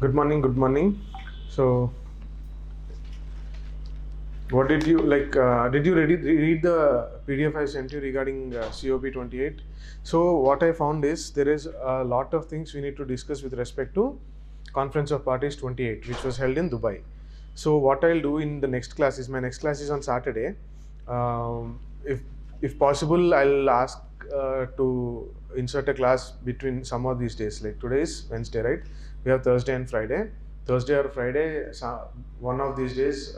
Good morning. Good morning. So, what did you like? Did you read the PDF I sent you regarding COP28? So, what I found is there is a lot of things we need to discuss with respect to Conference of Parties 28, which was held in Dubai. So, what I'll do in the next class is my next class is on Saturday. If possible, I'll ask to insert a class between some of these days. Like today is Wednesday, right? We have Thursday and Friday. Thursday or Friday, one of these days,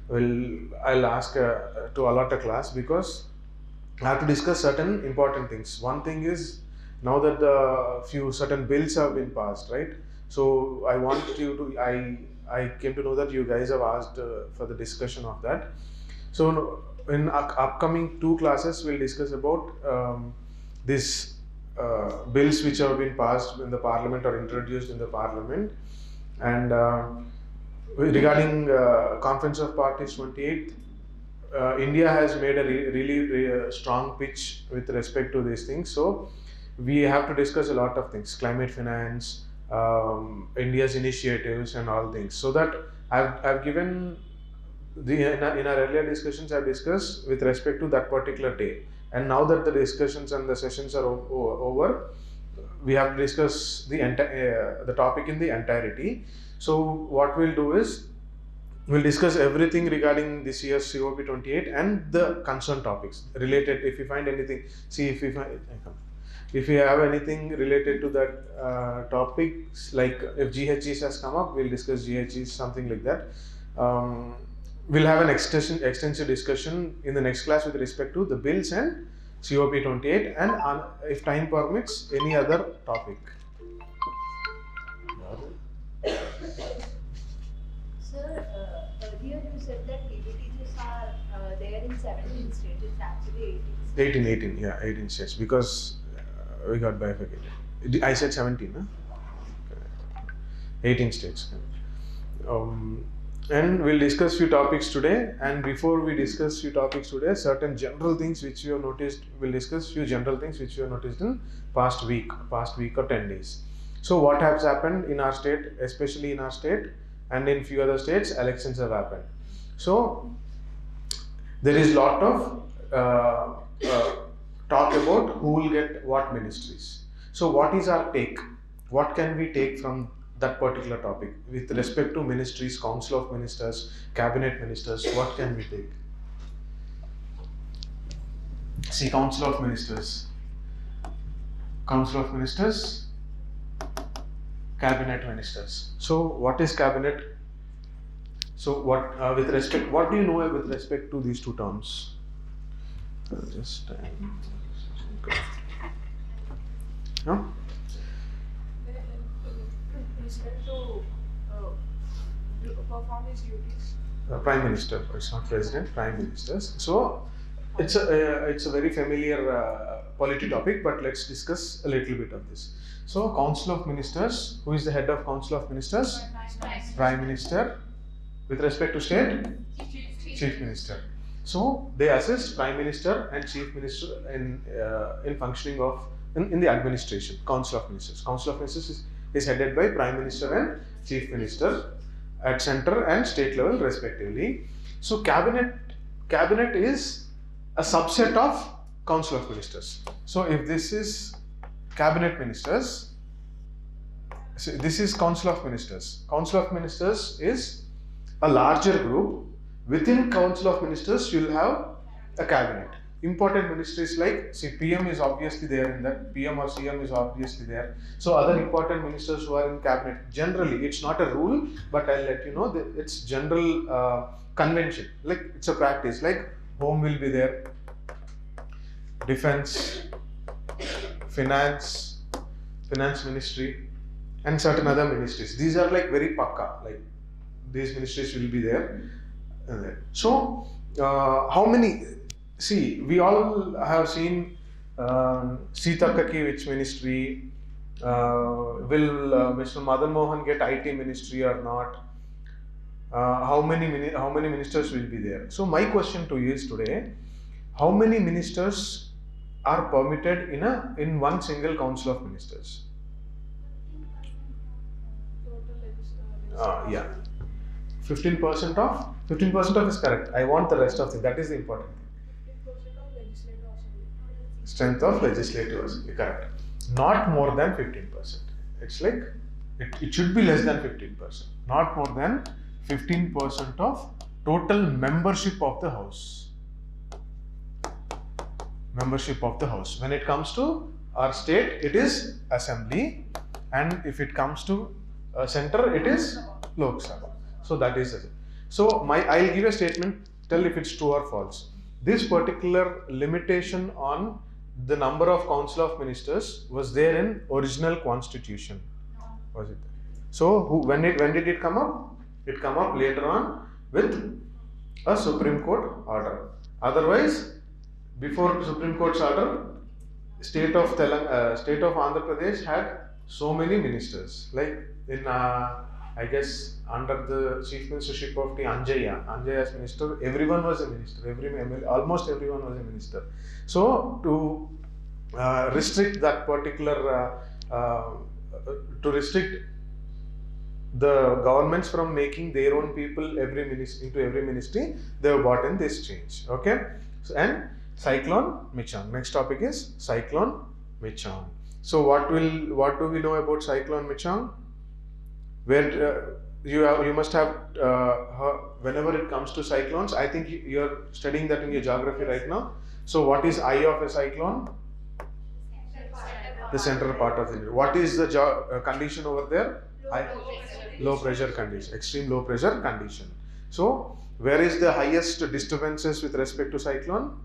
I'll ask to allot a class because I have to discuss certain important things. One thing is now that the few certain bills have been passed, right? So I want you to. I came to know that you guys have asked for the discussion of that. So in upcoming two classes, we'll discuss about these bills which have been passed in the parliament or introduced in the parliament, and regarding Conference of Parties 28, India has made a really strong pitch with respect to these things. So we have to discuss a lot of things: climate finance, India's initiatives, and all things. So that I've given in our earlier discussions, I've discussed with respect to that particular day. And now that the discussions and the sessions are over, we have to discuss the topic in the entirety. So what we'll do is we'll discuss everything regarding this year's COP28 and the concerned topics related. If you find anything, see if you have anything related to that topics, like if GHEs has come up, we'll discuss GHEs, something like that. We'll have an extensive discussion in the next class with respect to the bills and COP28, and if time permits, any other topic. Sir, earlier you said that PPTs are there in 17 states. It's actually 18 states. 18, yeah, 18 states, because we got bifurcated. I said 17, huh? 18 states. And we'll discuss few topics today. And before we discuss few topics today, certain general things which you have noticed, we'll discuss few general things which you have noticed in past week or 10 days. So what has happened in our state, especially in our state and in few other states, elections have happened. So there is lot of talk about who will get what ministries. So what is our take? What can we take from that particular topic with respect to ministries, council of ministers, cabinet ministers? What can we take? See, council of ministers, cabinet ministers. So what is cabinet? So what with respect, what do you know with respect to these two terms? Just no? To perform his duties. Prime Minister. It's not President. Prime Ministers. So it's a very familiar polity topic, but let's discuss a little bit of this. So Council of Ministers. Who is the head of Council of Ministers? Prime Minister. With respect to state, Chief Minister. So they assist Prime Minister and Chief Minister in functioning of in the administration. Council of Ministers. Council of Ministers is headed by Prime Minister and Chief Minister at center and state level respectively. So cabinet is a subset of Council of Ministers. So if this is cabinet ministers, so this is Council of Ministers. Council of Ministers is a larger group. Within Council of Ministers, you will have a cabinet. Important ministries like, see, PM is obviously there in that, PM or CM is obviously there. So other important ministers who are in cabinet, generally, it's not a rule, but I'll let you know that it's general convention. Like it's a practice, like home will be there, defense, finance ministry, and certain other ministries. These are like very pakka, like these ministries will be there. So how many? See, we all have seen Sita-Kaki which ministry, will Mr. Madan Mohan get IT ministry or not? How many ministers will be there? So my question to you is today, how many ministers are permitted in one single council of ministers? Yeah. 15% of is correct. I want the rest of it. That is the important thing. 15% of legislative assembly. Strength of legislative assembly, correct. Not more than 15%. It's like it should be less than 15%. Not more than 15% of total membership of the house. Membership of the house. When it comes to our state, it is assembly, and if it comes to center, it is Lok Sabha. So that is it. So I'll give a statement. Tell if it's true or false. This particular limitation on the number of council of ministers was there in original constitution. Was it? So when did it come up? It come up later on with a Supreme Court order. Otherwise, before Supreme Court's order, state of Andhra Pradesh had so many ministers. Like in I guess under the chief ministership of the Anjaya's minister, everyone was a minister. Almost everyone was a minister. So to restrict that particular, to restrict the governments from making their own people into every ministry, they have brought in this change. Okay, so, and cyclone Michang. Next topic is cyclone Michang. So what do we know about cyclone Michang? Where you must have whenever it comes to cyclones, I think you're studying that in your geography right now. So what is eye of a cyclone? The central part of the. What is the condition over there? Low pressure condition, extreme low pressure condition. So where is the highest disturbances with respect to cyclone?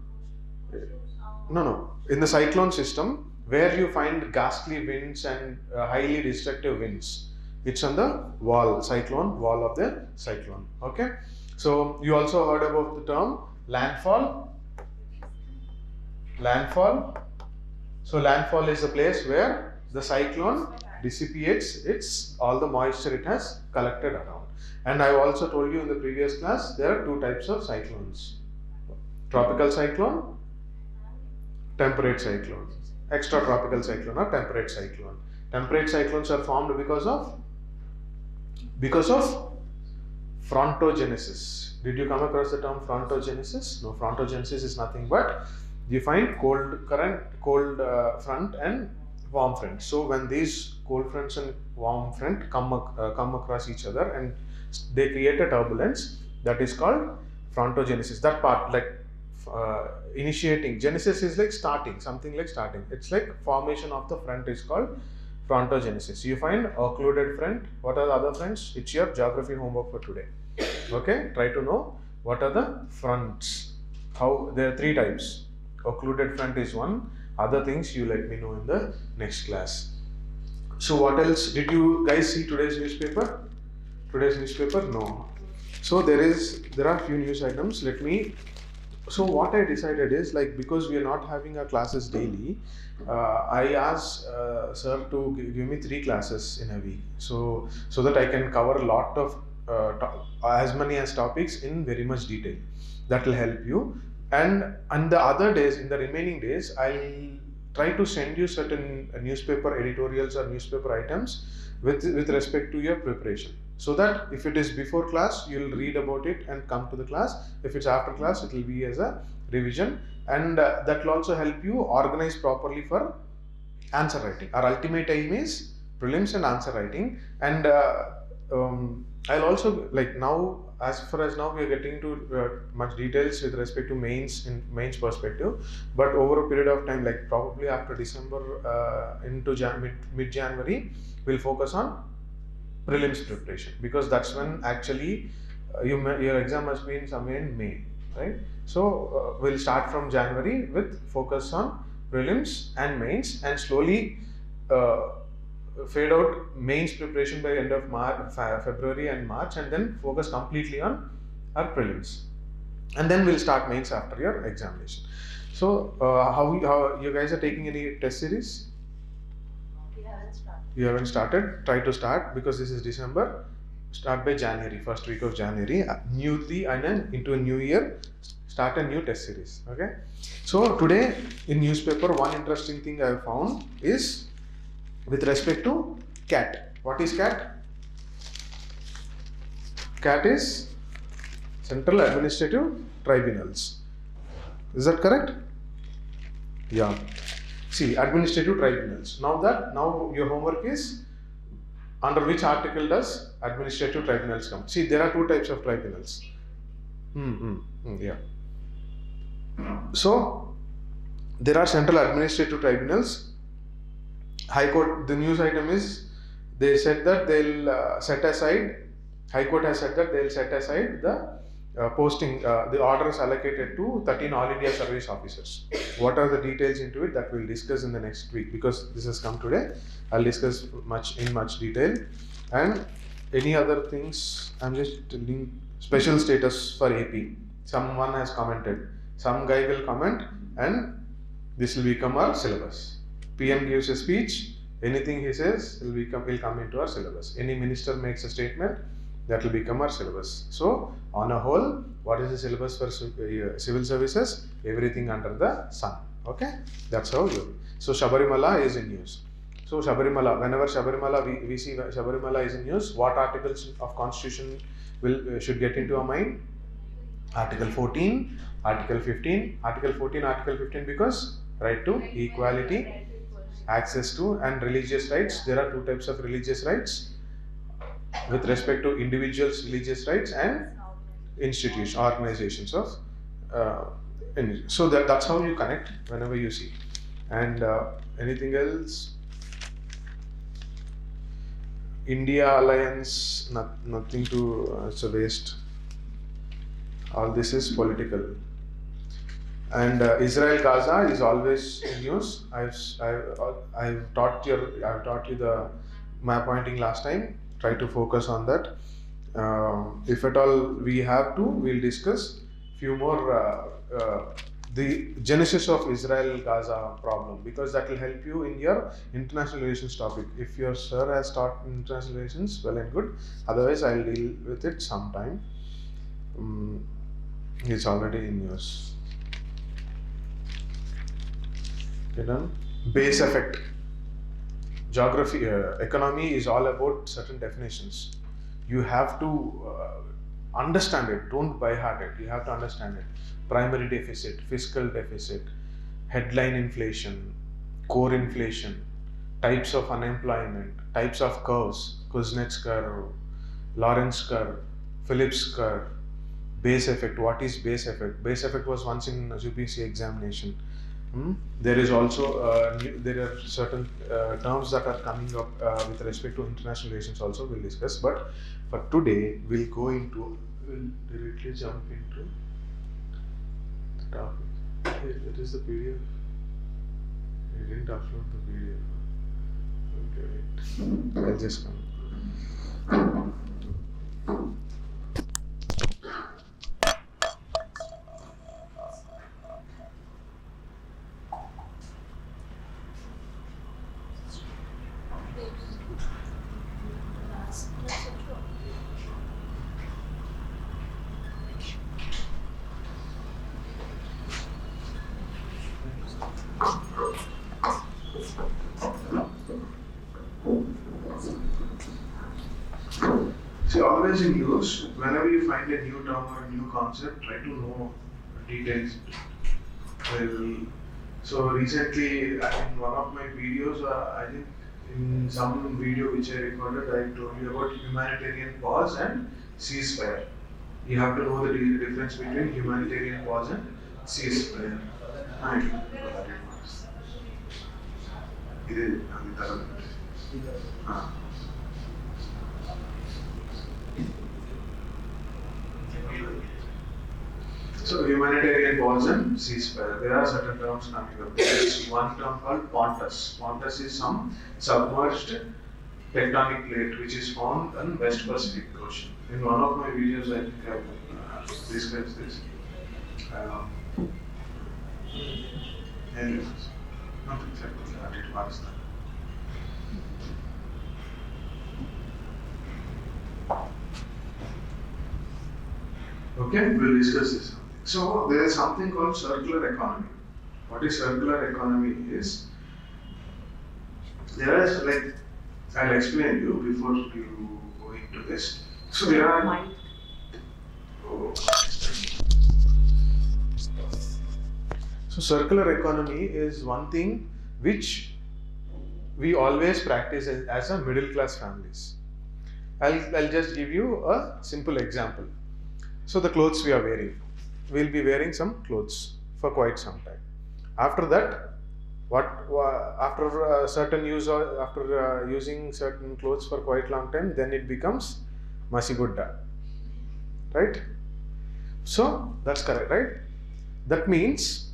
No. In the cyclone system, where you find ghastly winds and highly destructive winds, it's on the cyclone wall of the cyclone. Okay. So you also heard about the term landfall. So landfall is the place where the cyclone dissipates all the moisture it has collected around. And I also told you in the previous class, there are two types of cyclones: tropical cyclone, temperate cyclone, extratropical cyclone or temperate cyclone. Temperate cyclones are formed because of frontogenesis. Did you come across the term frontogenesis? No, frontogenesis is nothing but you find cold front and warm front. So when these cold fronts and warm front come across each other and they create a turbulence, that is called frontogenesis. That part, like initiating, genesis is like starting, something like starting. It's like formation of the front is called frontogenesis. You find occluded front. What are the other fronts? It's your geography homework for today. Okay, try to know what are the fronts. How there are three types. Occluded front is one. Other things you let me know in the next class. So what else? Did you guys see today's newspaper? No. So there are few news items. So what I decided is, like, because we are not having our classes daily, I asked sir to give me 3 classes in a week, so that I can cover a lot of as many as topics in very much detail. That will help you. And on the other days, in the remaining days, I'll try to send you certain newspaper editorials or newspaper items with respect to your preparation, so that if it is before class, you'll read about it and come to the class. If it's after class, it will be as a revision, and that will also help you organize properly for answer writing. Our ultimate aim is prelims and answer writing, and I'll also, like, now, as far as now, we are getting to much details with respect to mains perspective, but over a period of time, like probably after December into mid-January, we'll focus on prelims preparation, because that's when actually your exam must be in somewhere in May, right? So we'll start from January with focus on prelims and mains, and slowly fade out mains preparation by end of February and March, and then focus completely on our prelims, and then we'll start mains after your examination. So how you guys are taking any test series? You haven't started. Try to start, because this is December. Start by January, first week of January. Newly and into a new year, start a new test series. Okay. So today in newspaper, one interesting thing I have found is with respect to CAT. What is CAT? CAT is Central Administrative Tribunals. Is that correct? Yeah. See, administrative tribunals. Now your homework is under which article does administrative tribunals come? See, there are two types of tribunals. Yeah. So there are central administrative tribunals. High Court, the news item is they said that they'll set aside, High Court has said that they'll set aside the posting, the orders allocated to 13 All India Service Officers. What are the details into it that we'll discuss in the next week, because this has come today. I'll discuss in much detail. And any other things, I'm just telling special status for AP. Someone has commented, some guy will comment, and this will become our syllabus. PM gives a speech, anything he says will come into our syllabus. Any minister makes a statement, that will become our syllabus. So on a whole, what is the syllabus for civil services? Everything under the sun. Okay, that's how you. So Shabarimala is in use. So Shabarimala, whenever Shabarimala we see Shabarimala is in use, what articles of constitution should get into our mind? Article 14, Article 15, Article 14, Article 15, because right to equality, access to, and religious rights. There are two types of religious rights with respect to individuals' religious rights and institutions, organizations of. So that's how you connect whenever you see. And anything else? India alliance, nothing to. It's a waste. All this is political. And Israel Gaza is always in news. I've taught you the map pointing last time. Try to focus on that. If at all we have to, we'll discuss few more the genesis of Israel Gaza problem, because that will help you in your international relations topic. If your sir has taught international relations, well and good. Otherwise, I'll deal with it sometime. It's already in news. Okay, done. Base effect. Geography, economy is all about certain definitions. You have to understand it. Don't by heart it. You have to understand it. Primary deficit, fiscal deficit, headline inflation, core inflation, types of unemployment, types of curves, Kuznets curve, Lorentz curve, Phillips curve, base effect. What is base effect? Base effect was once in UPSC examination. There is also there are certain terms that are coming up with respect to international relations also we'll discuss, but for today we'll directly jump into the topic. Hey, that is the PDF. I didn't upload the PDF. Okay, wait. I'll just come. See, always in use, whenever you find a new term or a new concept, try to know details. So recently, in one of my videos, I think in some video which I recorded, I told you about humanitarian pause and ceasefire. You have to know the difference between humanitarian pause and ceasefire. So humanitarian pause and ceasefire. There are certain terms coming up. There is one term called pontus. Pontus is some submerged tectonic plate which is found in West Pacific Ocean. In one of my videos, I think I've discussed this. Anyways, not exactly that. It was that. Okay, we'll discuss this. So there is something called circular economy. What is circular economy is, there is I'll explain you before you go into this. So there are So circular economy is one thing which we always practice as a middle class families. I'll just give you a simple example. So the clothes we are wearing, we'll be wearing some clothes for quite some time. After that, after certain use or after using certain clothes for quite long time, then it becomes masigudda, right? So that's correct, right? That means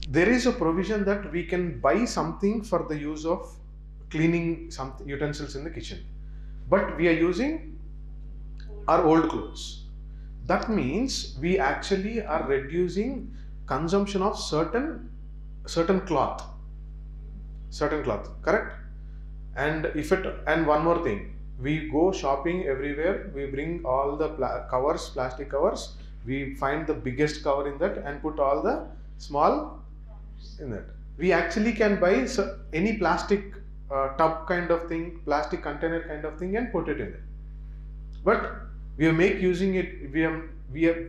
there is a provision that we can buy something for the use of cleaning some utensils in the kitchen, but we are using our old clothes. That means we actually are reducing consumption of certain cloth, correct? And and one more thing, we go shopping everywhere, we bring all the plastic covers, we find the biggest cover in that and put all the small in that. We actually can buy any plastic tub kind of thing, plastic container kind of thing, and put it in it. But we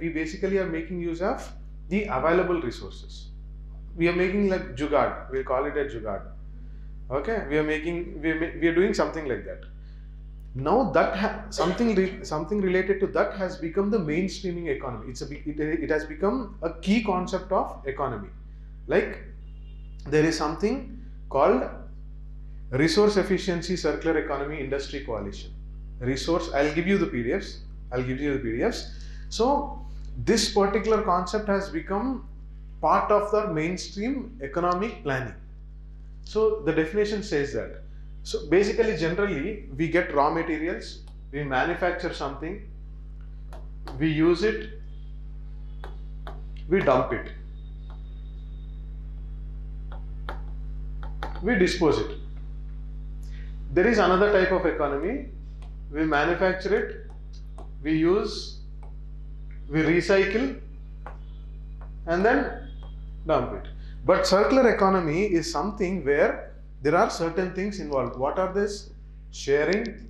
basically are making use of the available resources. We are making like jugaad. We'll call it a jugaad. Okay, we are doing something like that. Now that something related to that has become the mainstreaming economy. It has become a key concept of economy. Like there is something called Resource Efficiency Circular Economy Industry Coalition. I'll give you the PDFs. So this particular concept has become part of the mainstream economic planning. So the definition says that. So basically, generally, we get raw materials, we manufacture something, we use it, we dump it, we dispose it. There is another type of economy. We manufacture it, we use, we recycle, and then dump it. But circular economy is something where there are certain things involved. What are this? Sharing,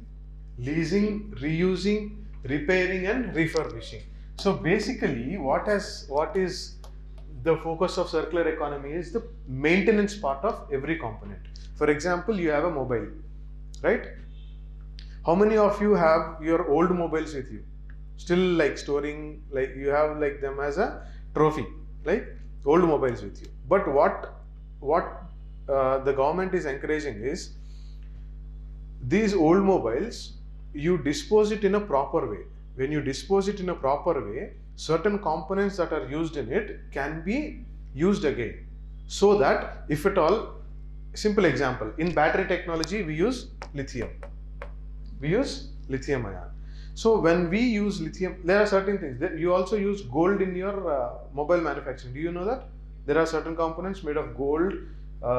leasing, reusing, repairing, and refurbishing. So basically, what is the focus of circular economy is the maintenance part of every component. For example, you have a mobile, right? How many of you have your old mobiles with you? Still like storing, like you have like them as a trophy, like old mobiles with you. But what the government is encouraging is these old mobiles, you dispose it in a proper way. When you dispose it in a proper way, certain components that are used in it can be used again. So that if at all, simple example, in battery technology, we use lithium. We use lithium ion. So when we use lithium, there are certain things that you also use gold in your mobile manufacturing. Do you know that? There are certain components made of gold,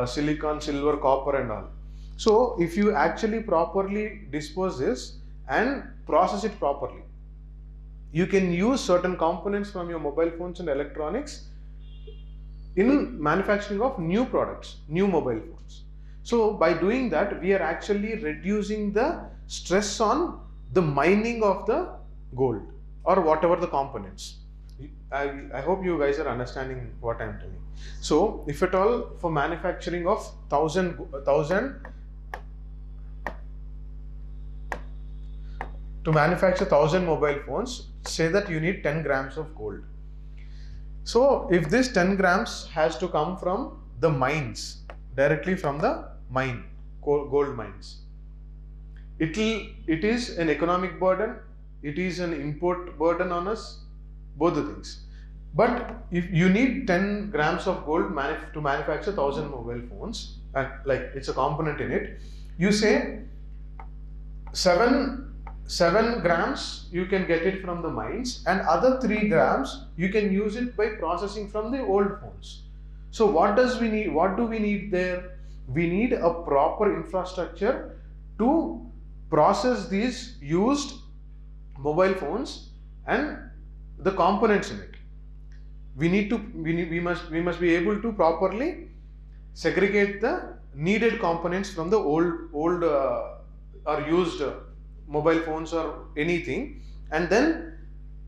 silicon, silver, copper and all. So if you actually properly dispose this and process it properly, you can use certain components from your mobile phones and electronics in manufacturing of new products, new mobile phones. So by doing that, we are actually reducing the stress on the mining of the gold or whatever the components. I hope you guys are understanding what I am telling. So if at all, for manufacturing of 1000 to manufacture 1000 mobile phones, say that you need 10 grams of gold. So if this 10 grams has to come from the mines, directly from the mine, gold mines, it is an economic burden, it is an import burden on us, both the things. But if you need 10 grams of gold to manufacture 1000 mobile phones, and like it's a component in it, you say 7 grams you can get it from the mines, and other 3 grams you can use it by processing from the old phones. So what do we need there? We need a proper infrastructure to process these used mobile phones and the components in it. We must be able to properly segregate the needed components from the old or used mobile phones or anything, and then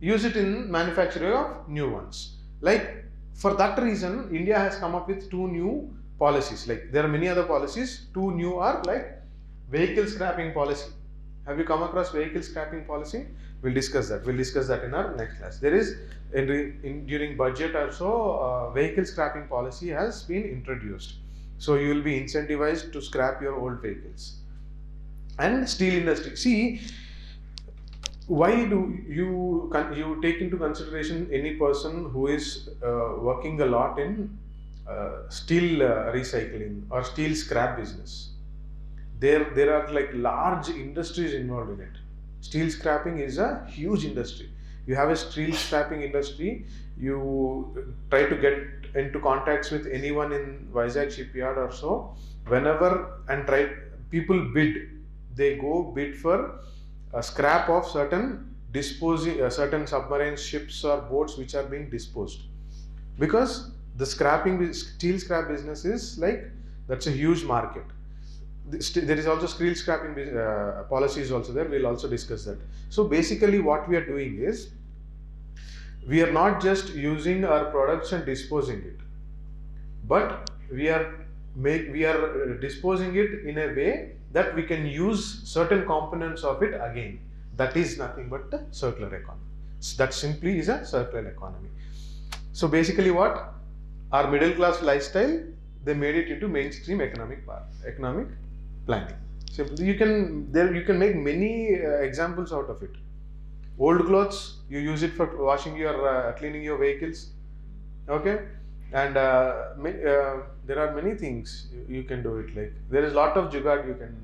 use it in manufacturing of new ones. Like for that reason, India has come up with 2 new policies. Like there are many other policies. 2 new are like vehicle scrapping policy. Have you come across vehicle scrapping policy? We'll discuss that. We'll discuss that in our next class. There is during budget also vehicle scrapping policy has been introduced. So you will be incentivized to scrap your old vehicles. And steel industry. See, why do you take into consideration any person who is working a lot in steel recycling or steel scrap business? There are like large industries involved in it. Steel scrapping is a huge industry. You have a steel scrapping industry. You try to get into contacts with anyone in Vizag shipyard or so. Whenever and people bid. They go bid for a scrap of certain certain submarine ships or boats which are being disposed, because the steel scrap business is like, that's a huge market. There is also steel scrapping policies also there. We'll also discuss that. So basically what we are doing is, we are not just using our products and disposing it, but we are disposing it in a way that we can use certain components of it again. That is nothing but the circular economy. That simply is a circular economy. So basically what? Our middle class lifestyle, they made it into mainstream economic planning. Simply you can make many examples out of it. Old clothes, you use it for washing your cleaning your vehicles. Okay. And there are many things you can do it. Like there is a lot of jugaad you can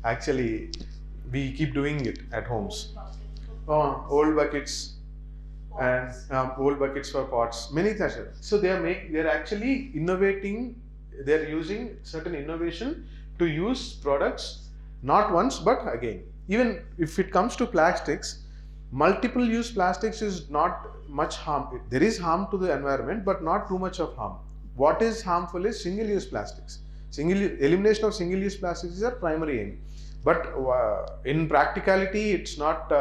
actually, we keep doing it at homes. Old buckets and old buckets for pots, many things. So they are actually innovating. They are using certain innovation to use products not once but again. Even if it comes to plastics, multiple use plastics is not much harm. There is harm to the environment, but not too much of harm. What is harmful is single use plastics. Elimination of single use plastics is our primary aim. But in practicality, it's not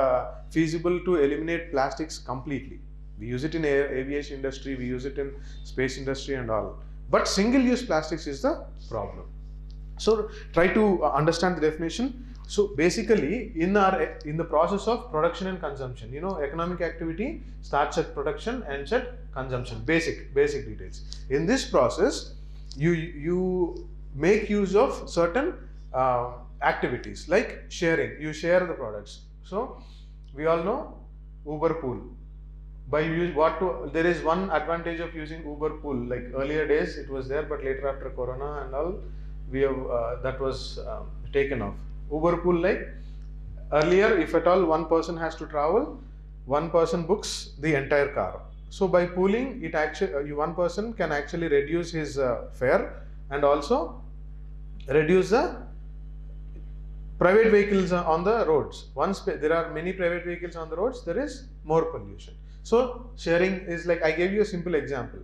feasible to eliminate plastics completely. We use it in aviation industry, we use it in space industry and all. But single use plastics is the problem. So try to understand the definition. So basically, in the process of production and consumption, economic activity starts at production, ends at consumption. Basic details. In this process, you make use of certain activities like sharing. You share the products. So we all know Uber pool. There is one advantage of using Uber pool. Like earlier days it was there, but later after Corona and all, we have that was taken off. Uber pool, like earlier, if at all one person has to travel, one person books the entire car. So by pooling, it actually one person can actually reduce his fare and also reduce the private vehicles on the roads. Once there are many private vehicles on the roads, there is more pollution. So sharing is like, I gave you a simple example.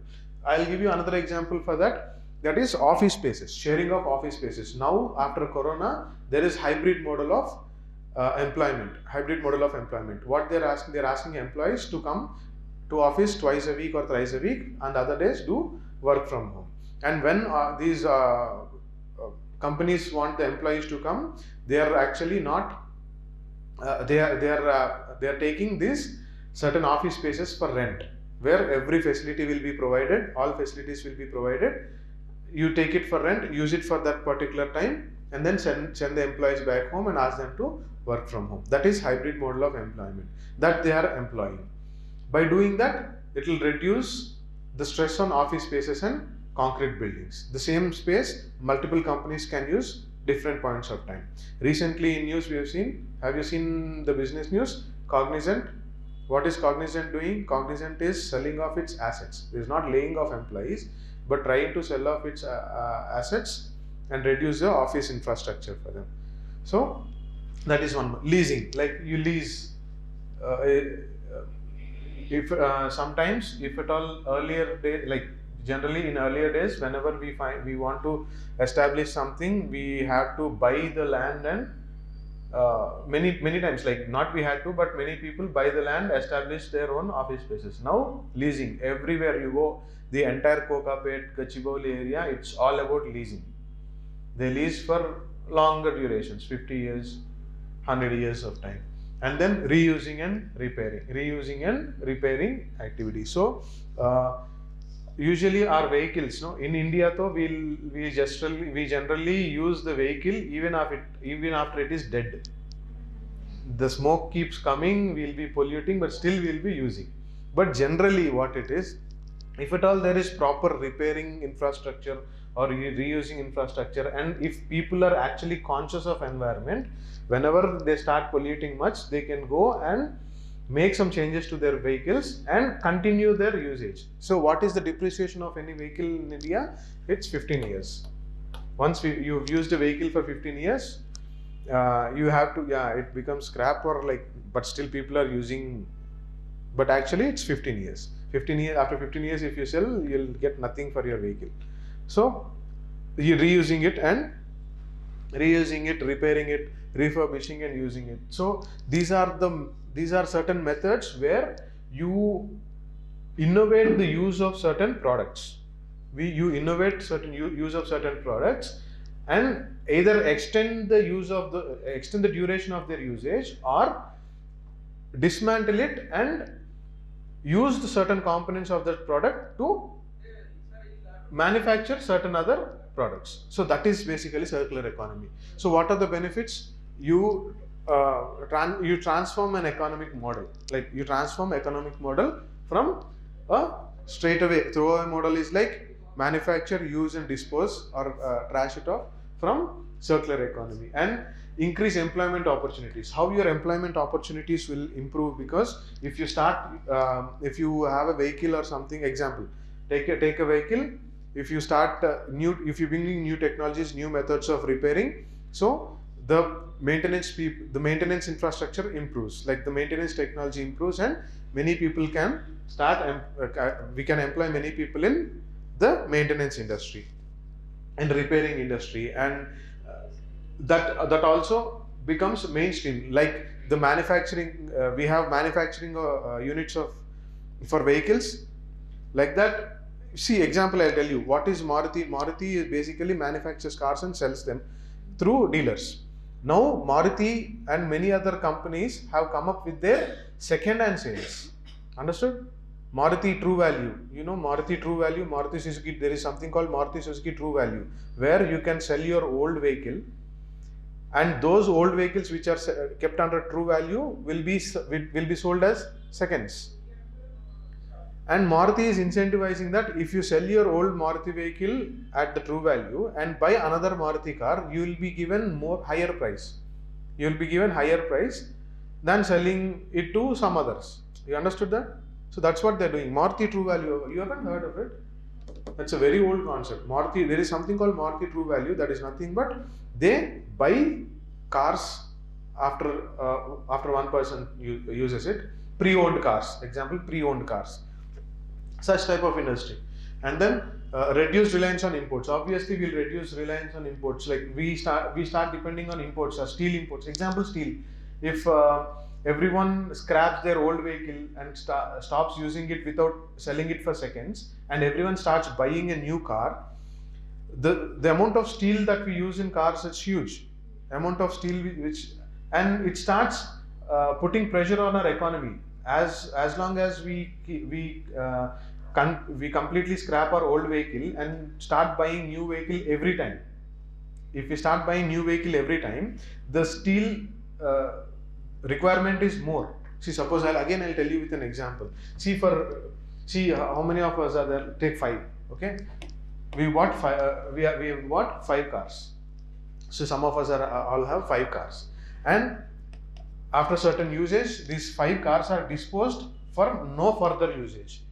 I'll give you another example for that. That is office spaces, sharing of office spaces. Now after Corona, there is hybrid model of employment. What they're asking employees to come to office twice a week or thrice a week, and other days do work from home. And when these companies want the employees to come, they are actually not. They are taking these certain office spaces for rent, where every facility will be provided. All facilities will be provided. You take it for rent, use it for that particular time, and then send the employees back home and ask them to work from home. That is hybrid model of employment that they are employing. By doing that, it will reduce the stress on office spaces and concrete buildings. The same space, multiple companies can use different points of time. Recently in news we have seen, have you seen the business news? Cognizant. What is Cognizant doing? Cognizant is selling off its assets. It is not laying off employees, but trying to sell off its assets and reduce the office infrastructure for them. So that is one. Leasing, like you lease. If sometimes, if at all earlier day, like generally in earlier days, whenever we want to establish something, we have to buy the land and many times, like not we had to, but many people buy the land, establish their own office spaces. Now leasing, everywhere you go, the entire Kokapet, Gachibowli area, it's all about leasing. They lease for longer durations, 50 years, 100 years of time, and then reusing and repairing activity. So usually our vehicles, no, in India though, we generally use the vehicle even after it is dead. The smoke keeps coming, we'll be polluting, but still we'll be using. But generally what it is, if at all there is proper repairing infrastructure or reusing infrastructure, and if people are actually conscious of environment, whenever they start polluting much, they can go and make some changes to their vehicles and continue their usage. So what is the depreciation of any vehicle in India? It's 15 years. Once you've used a vehicle for 15 years, you have to, it becomes scrap or like, but still people are using, but actually it's 15 years. 15 years, after 15 years, if you sell, you'll get nothing for your vehicle. So you're reusing it, repairing it, refurbishing and using it. So these are certain methods where you innovate the use of certain products. You innovate certain use of certain products and either extend the duration of their usage or dismantle it and use the certain components of that product to manufacture certain other products. So that is basically circular economy. So what are the benefits? You transform an economic model. Like you transform economic model from a straightaway throwaway model is like manufacture, use and dispose or trash it off, from circular economy, and increase employment opportunities. How your employment opportunities will improve? Because if you start, if you have a vehicle or something, example, take a vehicle. If you start if you bring in new technologies, new methods of repairing, so the maintenance infrastructure improves, like the maintenance technology improves, and many people can start. We can employ many people in the maintenance industry and repairing industry, and that also becomes mainstream. Like the manufacturing, we have manufacturing units for vehicles like that. See, example, I'll tell you what is Maruti. Maruti is basically manufactures cars and sells them through dealers. Now Maruti and many other companies have come up with their second-hand sales. Understood? Maruti True Value. You know Maruti True Value, Maruti Suzuki. There is something called Maruti Suzuki True Value, where you can sell your old vehicle, and those old vehicles which are kept under True Value will be sold as seconds. And Maruti is incentivizing that if you sell your old Maruti vehicle at the True Value and buy another Maruti car, you will be given higher price. You will be given higher price than selling it to some others. You understood that? So that's what they're doing. Maruti True Value. You haven't heard of it? That's a very old concept. Maruti. There is something called Maruti True Value. That is nothing but they buy cars after one person uses it. Pre-owned cars. Example, pre-owned cars. Such type of industry. And then reduce reliance on imports. Obviously, we'll reduce reliance on imports. Like we start depending on imports, steel imports. Example, steel. If everyone scraps their old vehicle and stops using it without selling it for seconds, and everyone starts buying a new car, the amount of steel that we use in cars is huge. Amount of steel and it starts putting pressure on our economy. As long as we completely scrap our old vehicle and start buying new vehicle every time. If we start buying new vehicle every time, the steel requirement is more. See, suppose I'll tell you with an example. See how many of us are there? Take 5. Okay, we bought 5. We have bought 5 cars. So some of us all have 5 cars, and after certain usage, these 5 cars are disposed for no further usage.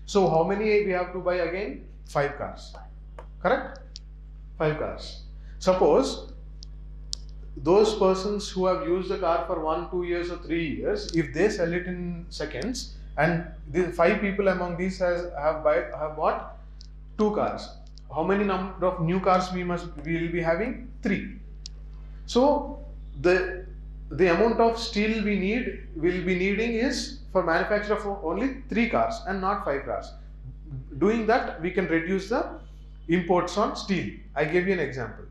So how many we have to buy again? 5 cars. Correct? 5 cars. Suppose those persons who have used the car for 1, 2 years or 3 years, if they sell it in seconds, and the 5 people among these have bought 2 cars, how many number of new cars we will be having? 3. So the amount of steel will be needing is for manufacture of only 3 cars and not 5 cars. Doing that, we can reduce the imports on steel. I gave you an example.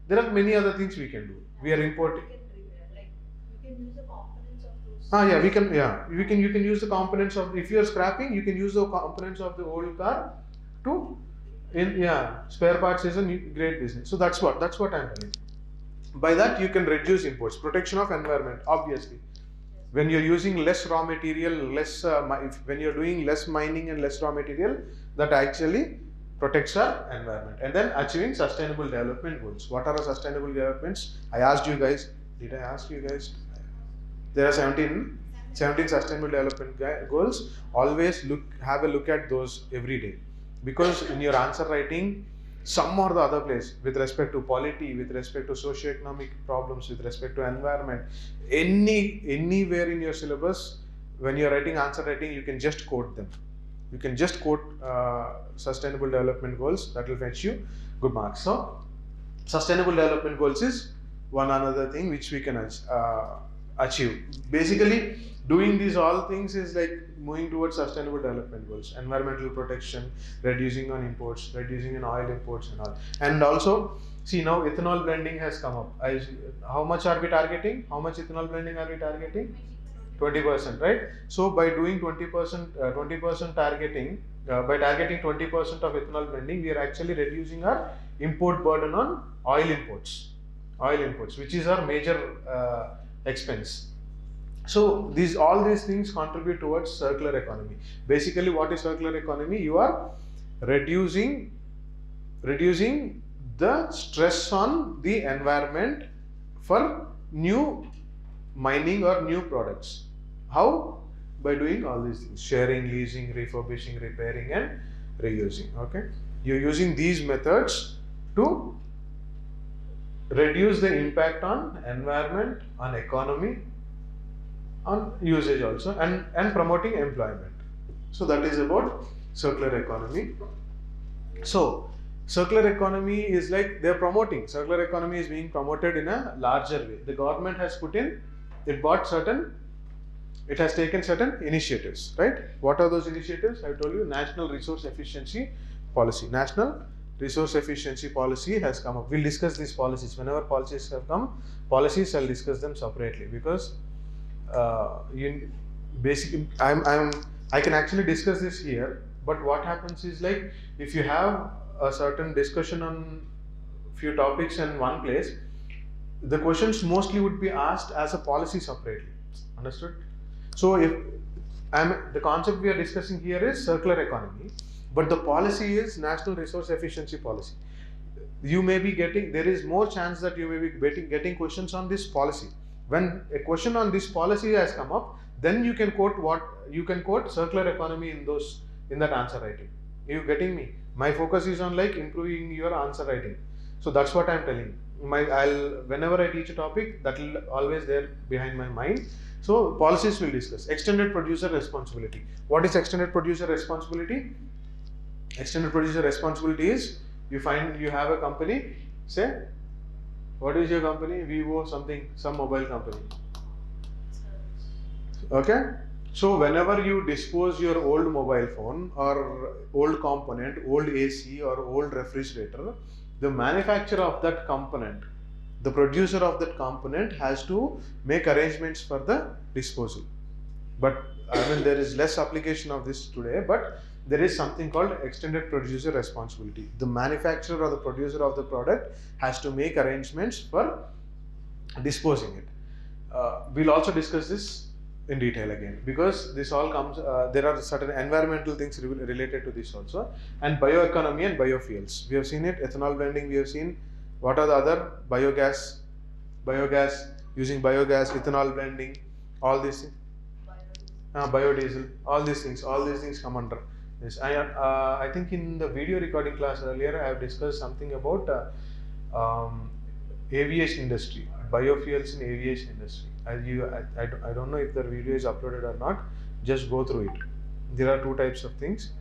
There are many other things we can do. We are importing. Like we can use the components of those. Yeah, we can. Yeah, you can use the components of. If you are scrapping, you can use the components of the old car to. Spare parts is a great business. So that's what I'm telling. By that you can reduce imports. Protection of environment, obviously. When you're using less raw material, when you're doing less mining and less raw material, that actually protects our environment. And then achieving sustainable development goals. What are our sustainable developments? I asked you guys. Did I ask you guys? There are 17 sustainable development goals. Always have a look at those every day, because in your answer writing, some or the other place, with respect to polity, with respect to socio-economic problems, with respect to environment, anywhere in your syllabus, when you're writing answer writing, you can just quote them. You can just quote sustainable development goals. That will fetch you good marks. So sustainable development goals is one another thing which we can achieve. Basically, doing these all things is like moving towards sustainable development goals. Environmental protection, reducing on imports, reducing in oil imports and all. And also, see, now ethanol blending has come up. How much are we targeting? How much ethanol blending are we targeting? 20%, right? So by doing 20% targeting, by targeting 20% of ethanol blending, we are actually reducing our import burden on oil imports, which is our major expense. So all these things contribute towards circular economy. Basically, what is circular economy? You are reducing the stress on the environment for new mining or new products. How? By doing all these things: sharing, leasing, refurbishing, repairing and reusing. Okay, you're using these methods to reduce the impact on environment, on economy, on usage also, and promoting employment. So that is about circular economy. So circular economy is like they're promoting. Circular economy is being promoted in a larger way. The government has it has taken certain initiatives, right? What are those initiatives? I told you, National Resource Efficiency Policy. National Resource Efficiency Policy has come up. We'll discuss these policies. Whenever policies have come, I'll discuss them separately, because I can actually discuss this here, but what happens is, like, if you have a certain discussion on few topics in one place, the questions mostly would be asked as a policy separately. Understood? So the concept we are discussing here is circular economy, but the policy is National Resource Efficiency Policy. There is more chance that you may be getting questions on this policy. When a question on this policy has come up, then you can quote circular economy in that answer writing. Are you getting me? My focus is on like improving your answer writing. So that's what I'm telling. Whenever I teach a topic, that will always there behind my mind. So policies we'll discuss. Extended producer responsibility. What is extended producer responsibility? Extended producer responsibility is you have a company, say, what is your company? Vivo something, some mobile company. Okay. So whenever you dispose your old mobile phone or old component, old AC or old refrigerator, the manufacturer of that component, the producer of that component has to make arrangements for the disposal. But there is less application of this today, but there is something called extended producer responsibility. The manufacturer or the producer of the product has to make arrangements for disposing it. We'll also discuss this in detail again, because this all comes, there are certain environmental things related to this also, and bioeconomy and biofuels. We have seen it, ethanol blending we have seen. What are the other? Biogas, using biogas, ethanol blending, all these things. Biodiesel, all these things come under this. I think in the video recording class earlier, I have discussed something about aviation industry, biofuels in aviation industry. I don't know if the video is uploaded or not. Just go through it. There are two types of things: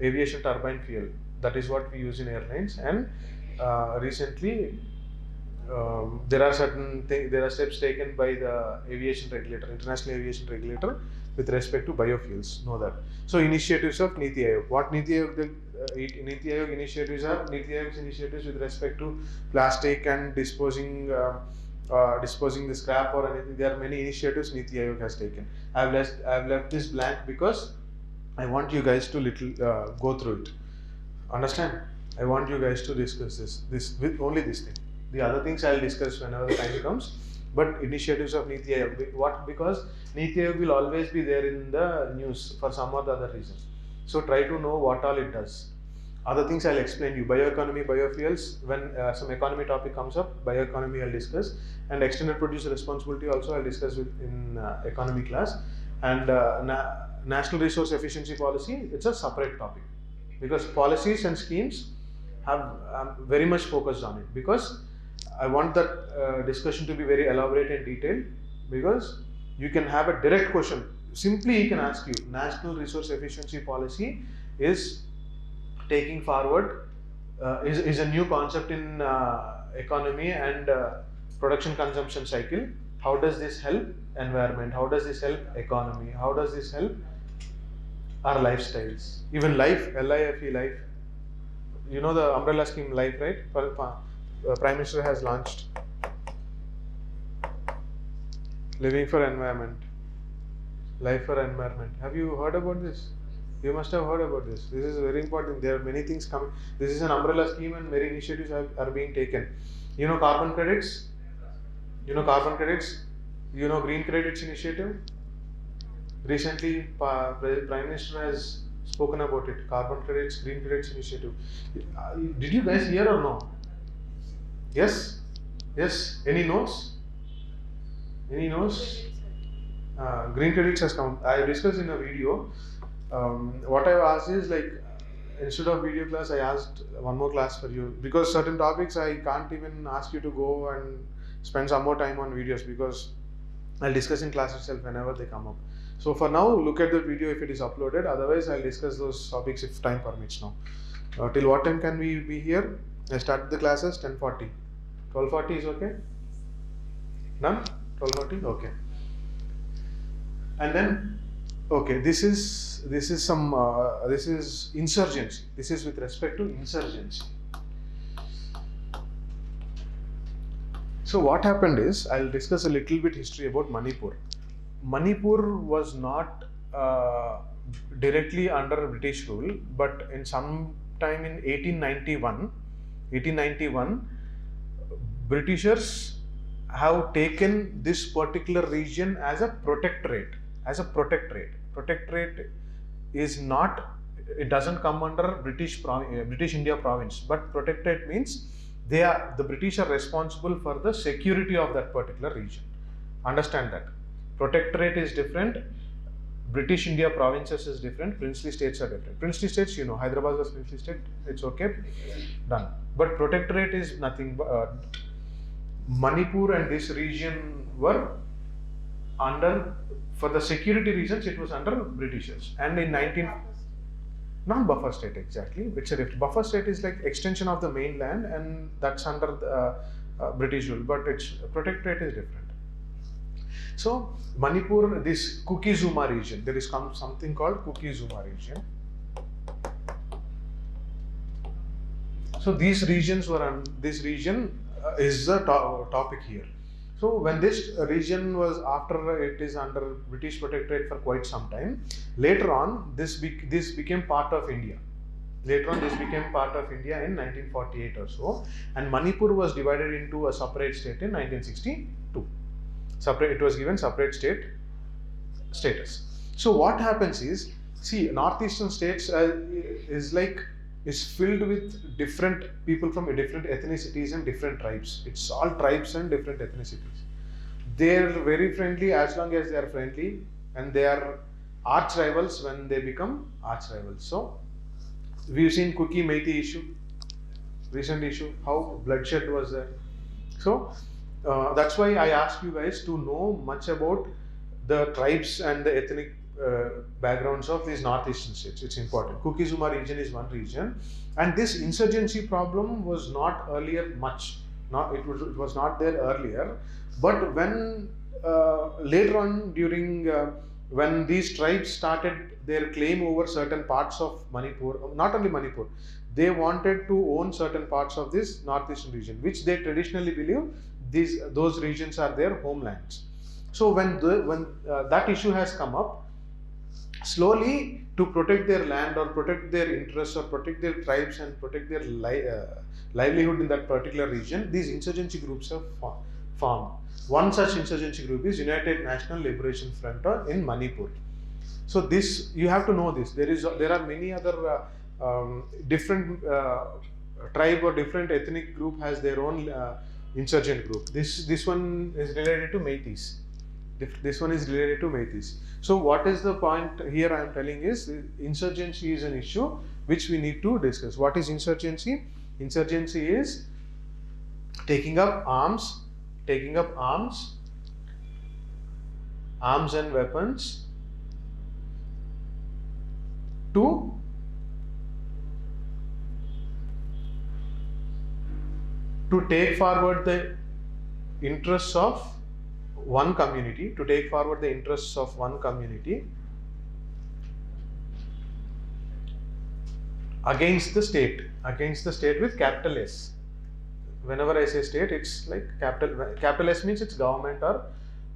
aviation turbine fuel, that is what we use in airlines, and recently there are there are steps taken by the aviation regulator, international aviation regulator, with respect to biofuels. Know that. So initiatives of Niti Aayog. What Niti Aayog Niti Aayog initiatives are? Niti Aayog's initiatives with respect to plastic and disposing the scrap or anything. There are many initiatives Niti Aayog has taken. I've left this blank because I want you guys to go through it. Understand? I want you guys to discuss this with only this thing. The other things I'll discuss whenever the time comes. But initiatives of Niti Aayog, what? Because Niti Aayog will always be there in the news for some or the other reason. So try to know what all it does. Other things I'll explain you. Bioeconomy, biofuels. When some economy topic comes up, bioeconomy I'll discuss, and extended producer responsibility also I'll discuss in economy class. And national resource efficiency policy, it's a separate topic, because policies and schemes I'm very much focused on it, because I want that discussion to be very elaborate and detailed, because you can have a direct question. Simply he can ask you, national resource efficiency policy is taking forward, is a new concept in economy and production consumption cycle. How does this help environment? How does this help economy? How does this help our lifestyles? Even life, LIFE, life. You know the umbrella scheme life, right? Prime Minister has launched living for environment, life for environment. Have you heard about this? You must have heard about this. This is very important. There are many things coming. This is an umbrella scheme and many initiatives are being taken. You know carbon credits? You know carbon credits? You know green credits initiative? Recently, Prime Minister has spoken about it. Carbon credits, green credits initiative. Did you guys hear or no? Yes? Yes? Any notes? Any notes? Green credits has come. I discussed in a video. What I asked is, like, instead of video class, I asked one more class for you, because certain topics I can't even ask you to go and spend some more time on videos, because I'll discuss in class itself whenever they come up. So for now, look at the video if it is uploaded. Otherwise, I'll discuss those topics if time permits now. Till what time can we be here? I started the classes 10:40. 12:40 is okay? None? 12:40? Okay. And then, okay, this is insurgency. This is with respect to insurgency. So what happened is, I'll discuss a little bit history about Manipur. Manipur was not directly under British rule, but in some time in 1891, Britishers have taken this particular region as a protectorate. Protectorate is not, it doesn't come under British India province, but protectorate means the British are responsible for the security of that particular region. Understand that. Protectorate is different, British India provinces is different, princely states are different. Princely states, you know, Hyderabad was princely state, it's okay, done. But protectorate is nothing. Manipur and this region were under, for the security reasons, it was under Britishers. And in not buffer state exactly, which a buffer state is like extension of the mainland, and that's under the British rule, but its protectorate is different. So Manipur, this Kuki-Zuma region, there is something called Kuki-Zuma region. So these regions were this region is the topic here. So when this region was, after it is under British protectorate for quite some time, later on this became part of India. Later on this became part of India in 1948 or so, and Manipur was divided into a separate state in 1962. It was given separate state status. So what happens is, see, northeastern states is filled with different people from different ethnicities and different tribes. It's all tribes and different ethnicities. They're very friendly as long as they are friendly, and they are arch rivals when they become arch rivals. So we've seen Kuki Meitei issue, recent issue, how bloodshed was there. So that's why I ask you guys to know much about the tribes and the ethnic backgrounds of these northeastern states. It's important. Kuki-Zuma region is one region, and this insurgency problem was not earlier much. It was not there earlier, but when later on during when these tribes started their claim over certain parts of Manipur, not only Manipur, they wanted to own certain parts of this northeastern region, which they traditionally believe those regions are their homelands. So when that issue has come up, slowly to protect their land or protect their interests or protect their tribes and protect their livelihood in that particular region, these insurgency groups have formed. One such insurgency group is United National Liberation Front in Manipur. So this, you have to know this. There are many other different tribe or different ethnic group has their own insurgent group. This one is related to Meiteis. This one is related to Meiteis. So what is the point here I am telling is insurgency is an issue which we need to discuss. What is insurgency? Insurgency is taking up arms and weapons to take forward the interests of one community, against the state with capital S. Whenever I say state, it's like capital S means it's government or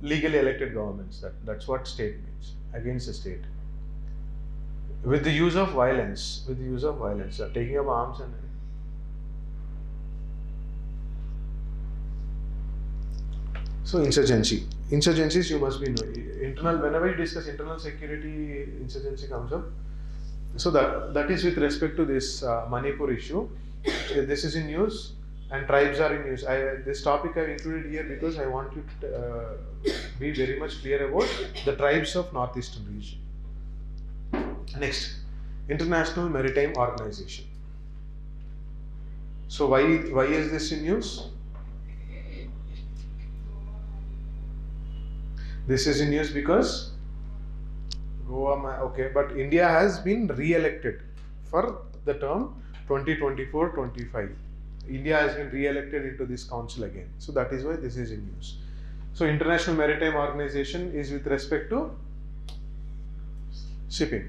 legally elected governments. That's what state means, against the state. With the use of violence, taking up arms and so insurgencies you must be knowing. Whenever you discuss internal security, insurgency comes up. So that is with respect to this Manipur issue. This is in news and tribes are in news. This topic I have included here because I want you to be very much clear about the tribes of northeastern region. Next, International Maritime Organization. So why is this in news? This is in news because but India has been re-elected for the term 2024-25. India has been re-elected into this council again. So that is why this is in news. So International Maritime Organization is with respect to shipping.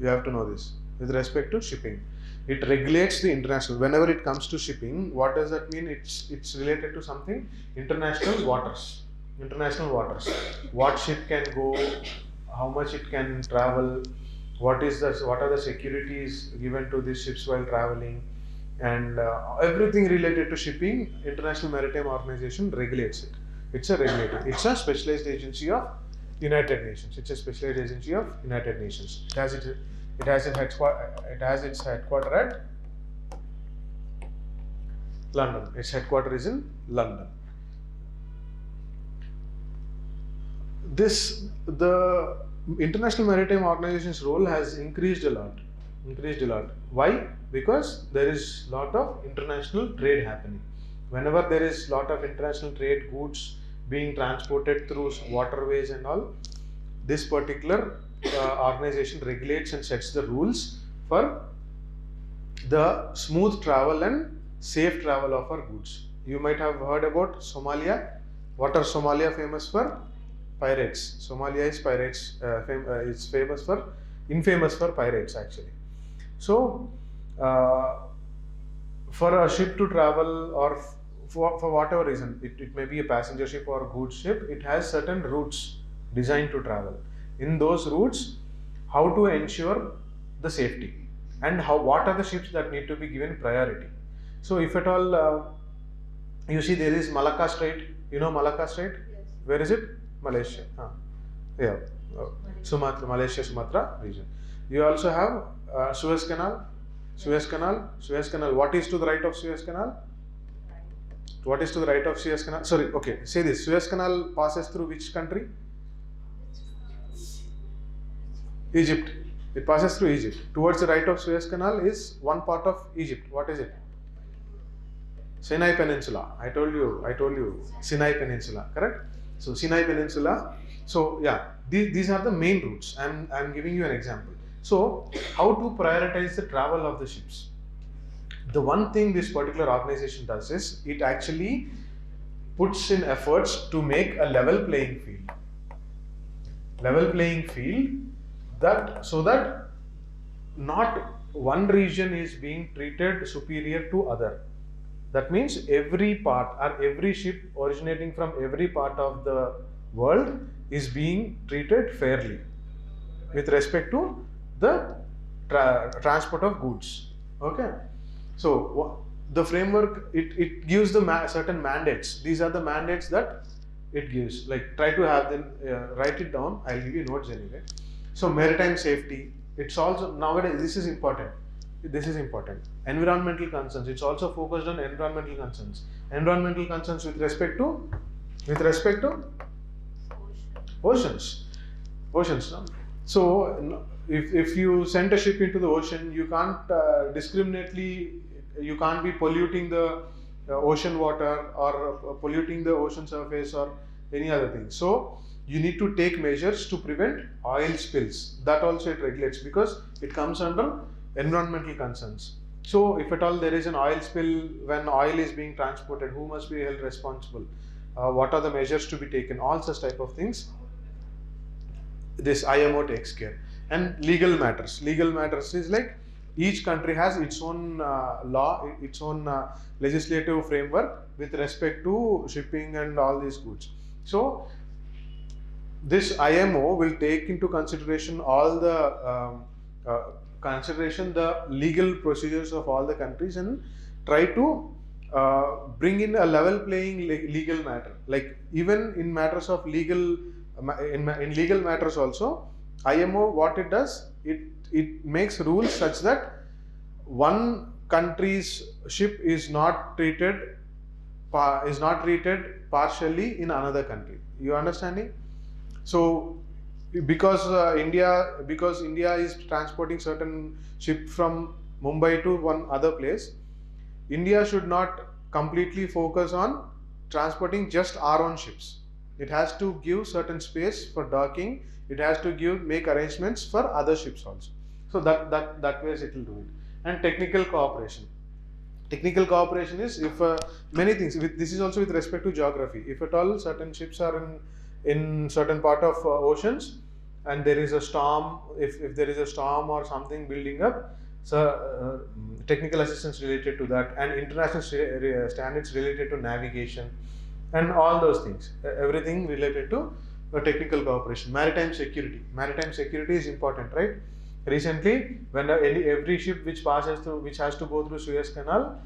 You have to know this. With respect to shipping, it regulates the international. Whenever it comes to shipping, what does that mean? It's related to something international waters. What ship can go, how much it can travel, what are the securities given to these ships while traveling, and everything related to shipping. International Maritime Organization regulates it. It's a regulator. It's a specialized agency of United Nations. It has its headquarter at London. Its headquarter is in London. The International Maritime Organization's role has increased a lot. Why? Because there is lot of international trade happening. Whenever there is lot of international trade, goods being transported through waterways and all, this particular organization regulates and sets the rules for the smooth travel and safe travel of our goods. You might have heard about Somalia. What are Somalia famous for? Pirates. Somalia is pirates. It's infamous for pirates actually. So, for a ship to travel or for whatever reason, it may be a passenger ship or goods ship, it has certain routes designed to travel. In those routes, how to ensure the safety and what are the ships that need to be given priority. So, if at all you see there is Malacca Strait, you know Malacca Strait? Yes. Where is it? Malaysia. Yeah. Sumatra, Malaysia, Sumatra region. You also have Suez Canal. What is to the right of Suez Canal? Sorry, okay, say this. Suez Canal passes through which country? Egypt. It passes through Egypt. Towards the right of Suez Canal is one part of Egypt. What is it? Sinai Peninsula. I told you. Sinai Peninsula, correct? So Sinai Peninsula. So yeah, these are the main routes. I'm giving you an example. So how to prioritize the travel of the ships? the one thing this particular organization does is it actually puts in efforts to make a level playing field. Level playing field, that so that not one region is being treated superior to other. That means every part or every ship originating from every part of the world is being treated fairly with respect to the transport of goods. Okay, so the framework, it gives the certain mandates. These are the mandates that it gives. Like, try to have them, write it down. I'll give you notes anyway. So maritime safety, it's also nowadays, this is important. This is important. Environmental concerns, it's also focused on environmental concerns. Environmental concerns with respect to oceans. No? So if you send a ship into the ocean, you can't discriminately, you can't be polluting the ocean water or polluting the ocean surface or any other thing. So you need to take measures to prevent oil spills. That also it regulates, because it comes under environmental concerns. So if at all there is an oil spill when oil is being transported, who must be held responsible? What are the measures to be taken? All such type of things this IMO takes care. And legal matters. Legal matters is like each country has its own law, its own legislative framework with respect to shipping and all these goods. So this IMO will take into consideration all the the legal procedures of all the countries and try to bring in a level playing legal matter. Like, even in matters of legal, in legal matters also, IMO, what it does, it makes rules such that one country's ship is not treated partially in another country. You understanding? So because India is transporting certain ship from Mumbai to one other place, India should not completely focus on transporting just our own ships. It has to give certain space for docking. It has to make arrangements for other ships also. So that way it will do it. And technical cooperation. Technical cooperation is if many things. This is also with respect to geography. If at all certain ships are in certain part of oceans and there is a storm, if there is a storm or something building up, so technical assistance related to that, and international standards related to navigation and all those things, everything related to technical cooperation. Maritime security is important, right? Recently, when every ship which has to go through Suez Canal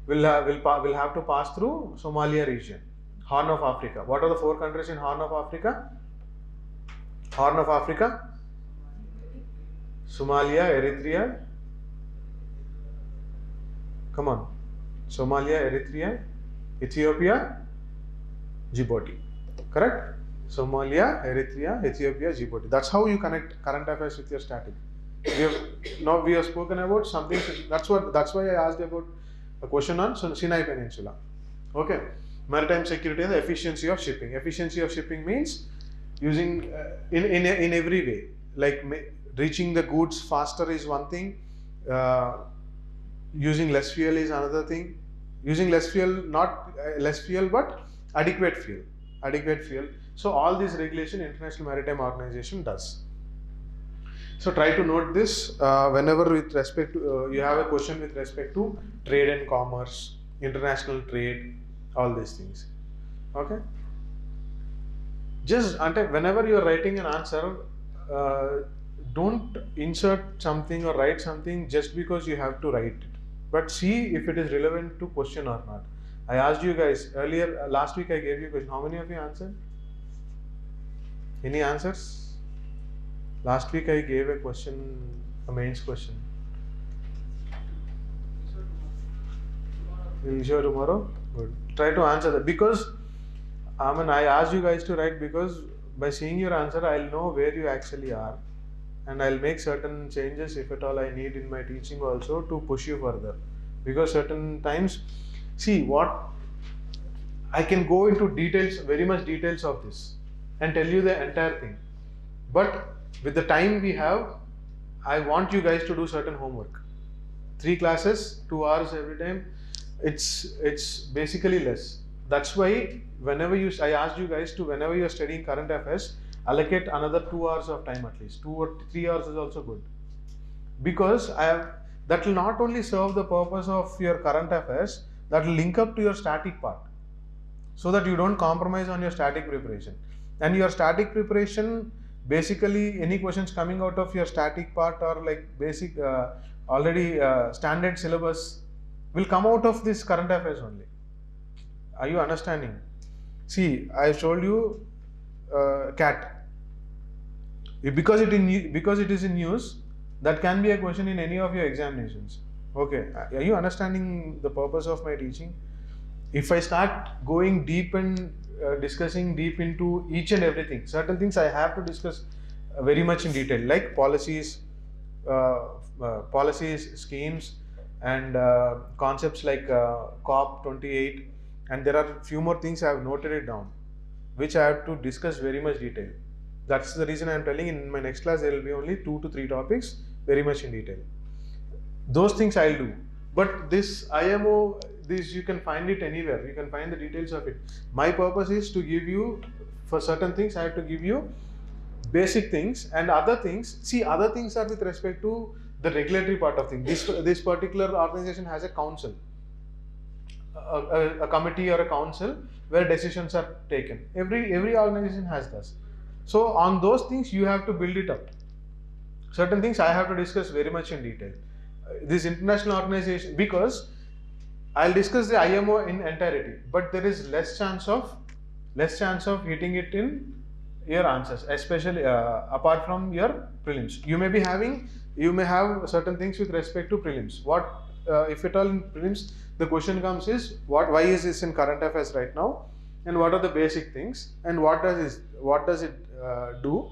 will have to pass through Somalia region, Horn of Africa. What are the 4 countries in Horn of Africa? Horn of Africa: Somalia, Eritrea. Come on, Somalia, Eritrea, Ethiopia, Djibouti. Correct? Somalia, Eritrea, Ethiopia, Djibouti. That's how you connect current affairs with your static. We have spoken about something. That's why I asked about a question on Sinai Peninsula. Okay. Maritime security and the efficiency of shipping. Efficiency of shipping means using in every way. Like reaching the goods faster is one thing. Using less fuel is another thing. Using less fuel, not less fuel, but adequate fuel. So all these regulation International Maritime Organization does. So try to note this whenever with respect to you have a question with respect to trade and commerce, international trade, all these things. Okay. Just whenever you are writing an answer, don't insert something or write something just because you have to write it, but see if it is relevant to question or not. I asked you guys earlier, last week I gave you a question. How many of you answered? Any answers? Last week I gave a question, a mains question. Will you show tomorrow? Good. Try to answer that, because I asked you guys to write, because by seeing your answer I'll know where you actually are, and I'll make certain changes if at all I need in my teaching also to push you further. Because certain times, see what I can go into details, very much details of this and tell you the entire thing, but with the time we have, I want you guys to do certain homework. 3 classes, 2 hours every time. It's basically less. That's why whenever I asked you guys to, whenever you are studying current affairs, allocate another 2 hours of time at least. 2 or 3 hours is also good, because that will not only serve the purpose of your current affairs, that will link up to your static part, so that you don't compromise on your static preparation. And your static preparation, basically any questions coming out of your static part or like basic already standard syllabus will come out of this current affairs only. Are you understanding? See, I told you CAT. Because it is in news, that can be a question in any of your examinations. Okay, are you understanding the purpose of my teaching? If I start going deep and discussing deep into each and everything, certain things I have to discuss very much in detail, like policies, schemes, and concepts like COP28, and there are few more things I have noted it down, which I have to discuss very much detail. That's the reason I am telling in my next class there will be only 2 to 3 topics very much in detail. Those things I'll do. But this IMO, this you can find it anywhere. You can find the details of it. My purpose is to give you, for certain things I have to give you basic things, and other things, see, other things are with respect to the regulatory part of things. This particular organization has a council, a committee or a council where decisions are taken. Every organization has this. So on those things you have to build it up. Certain things I have to discuss very much in detail. This international organization, because I'll discuss the IMO in entirety, but there is less chance of hitting it in your answers, especially apart from your prelims. You may have certain things with respect to prelims. What if at all in prelims the question comes is why is this in current affairs right now, and what are the basic things, and what does it do,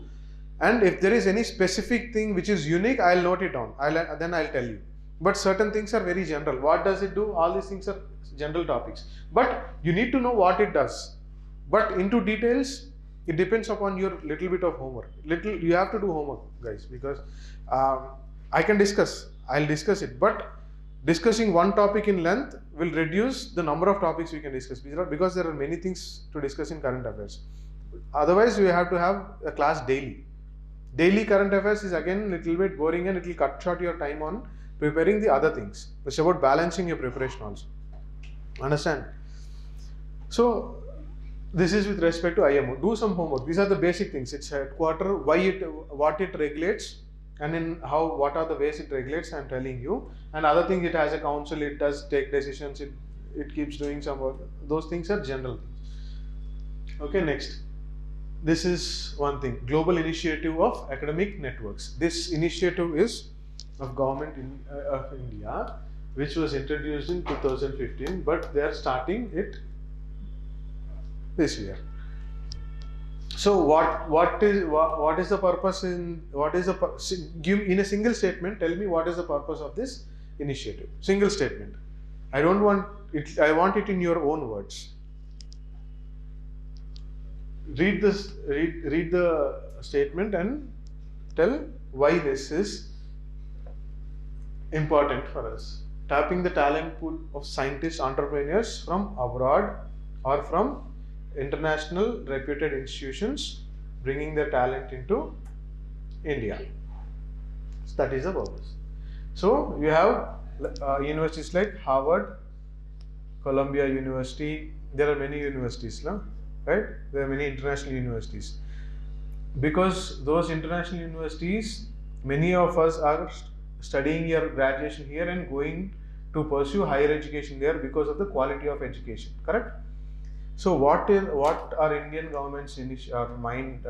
and if there is any specific thing which is unique, I'll note it down. Then I'll tell you. But certain things are very general. What does it do? All these things are general topics. But you need to know what it does. But into details, it depends upon your little bit of homework. You have to do homework, guys, because I'll discuss it. But discussing one topic in length will reduce the number of topics we can discuss, because there are many things to discuss in current affairs. Otherwise, we have to have a class daily. Daily current affairs is again a little bit boring, and it will cut short your time on preparing the other things. It's about balancing your preparation also. Understand? So this is with respect to IMO. Do some homework. These are the basic things. Its headquarter, what it regulates, and in what are the ways it regulates. I am telling you. And other things, it has a council. It does take decisions. It keeps doing some work. Those things are general things. Okay, next. This is one thing, Global Initiative of Academic Networks. This initiative is of Government of India, which was introduced in 2015, but they are starting it this year. So what is the purpose give in a single statement, tell me what is the purpose of this initiative. Single statement. I want it in your own words. Read the statement and tell why this is important for us. Tapping the talent pool of scientists, entrepreneurs from abroad or from international reputed institutions, bringing their talent into India. So that is the purpose. So you have universities like Harvard, Columbia University. There are many universities, right? There are many international universities. Because those international universities, many of us are studying your graduation here and going to pursue higher education there because of the quality of education, correct? So what our Indian government's mind,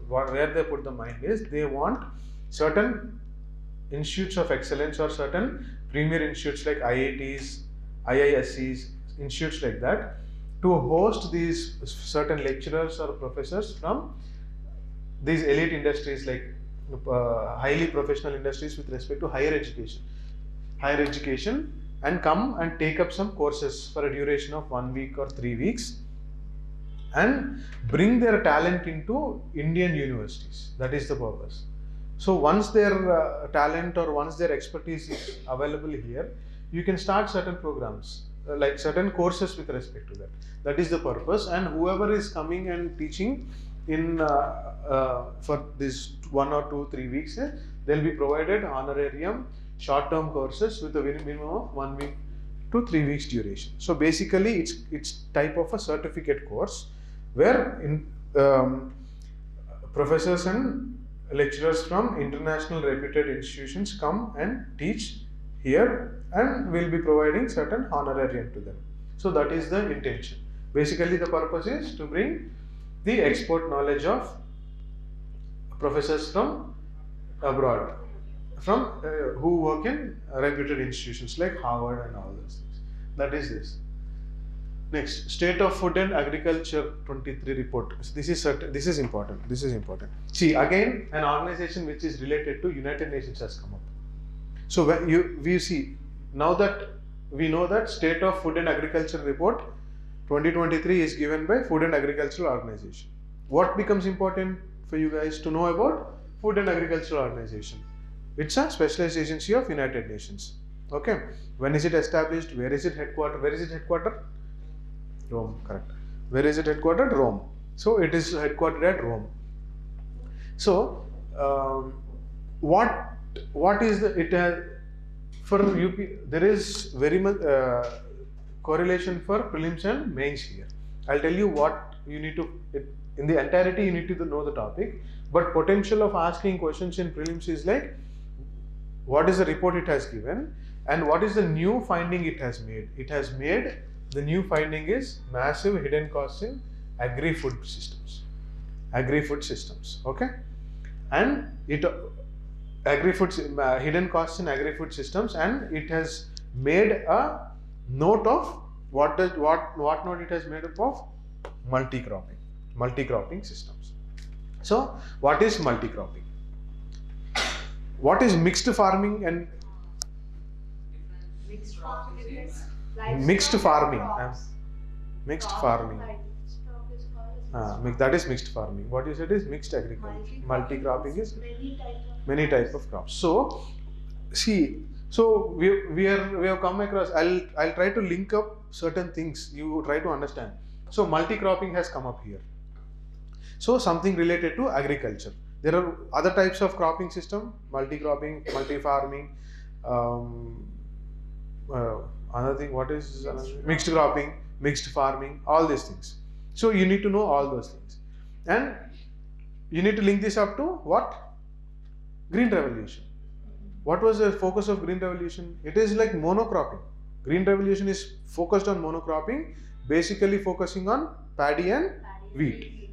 where they put the mind is, they want certain institutes of excellence or certain premier institutes like IITs, IISCs, institutes like that, to host these certain lecturers or professors from these elite industries, like highly professional industries with respect to higher education, and come and take up some courses for a duration of 1 week or 3 weeks and bring their talent into Indian universities. That is the purpose. So once their talent or once their expertise is available here, you can start certain programs, like certain courses with respect to that. That is the purpose. And whoever is coming and teaching in for this 1 or 2, 3 weeks, they'll be provided honorarium, short-term courses with a minimum of 1 week to 3 weeks duration. So basically, it's type of a certificate course where professors and lecturers from international reputed institutions come and teach here, and will be providing certain honorarium to them. So that is the intention. Basically, the purpose is to bring the expert knowledge of professors from abroad, from who work in reputed institutions like Harvard and all those things. That is this. Next, State of Food and Agriculture 23 report. This is certain. This is important. This is important. See, again, an organization which is related to United Nations has come up. So when we see now that we know that State of Food and Agriculture report 2023 is given by Food and Agricultural Organization. What becomes important for you guys to know about Food and Agricultural Organization? It's a specialized agency of United Nations. Okay. When is it established? Where is it headquartered? Where is it headquartered? Rome, correct. Where is it headquartered? Rome. So it is headquartered at Rome. So what is the it has for UP? There is very much correlation for prelims and mains here. I'll tell you what you need to in the entirety. You need to know the topic, but potential of asking questions in prelims is like what is the report it has given and what is the new finding it has made. It has made the new finding is massive hidden costs in agri-food systems. Agri-food systems, okay, and it agri-food hidden costs in agri-food systems, and it has made a note of what note it has made up of multi-cropping systems. So what is multi-cropping? What is mixed farming and Mixed farming. mixed farming? Mixed farming. That is mixed farming. What you said is mixed agriculture. Multi-cropping is many types of crops. So see, so we have come across. I'll try to link up certain things. You try to understand. So multi-cropping has come up here. So something related to agriculture. There are other types of cropping system: multi-cropping, multi-farming. Another thing, what is mixed cropping, mixed farming, all these things. So you need to know all those things, and you need to link this up to what? Green Revolution. What was the focus of Green Revolution? It is like monocropping. Green Revolution is focused on monocropping, basically focusing on paddy and wheat,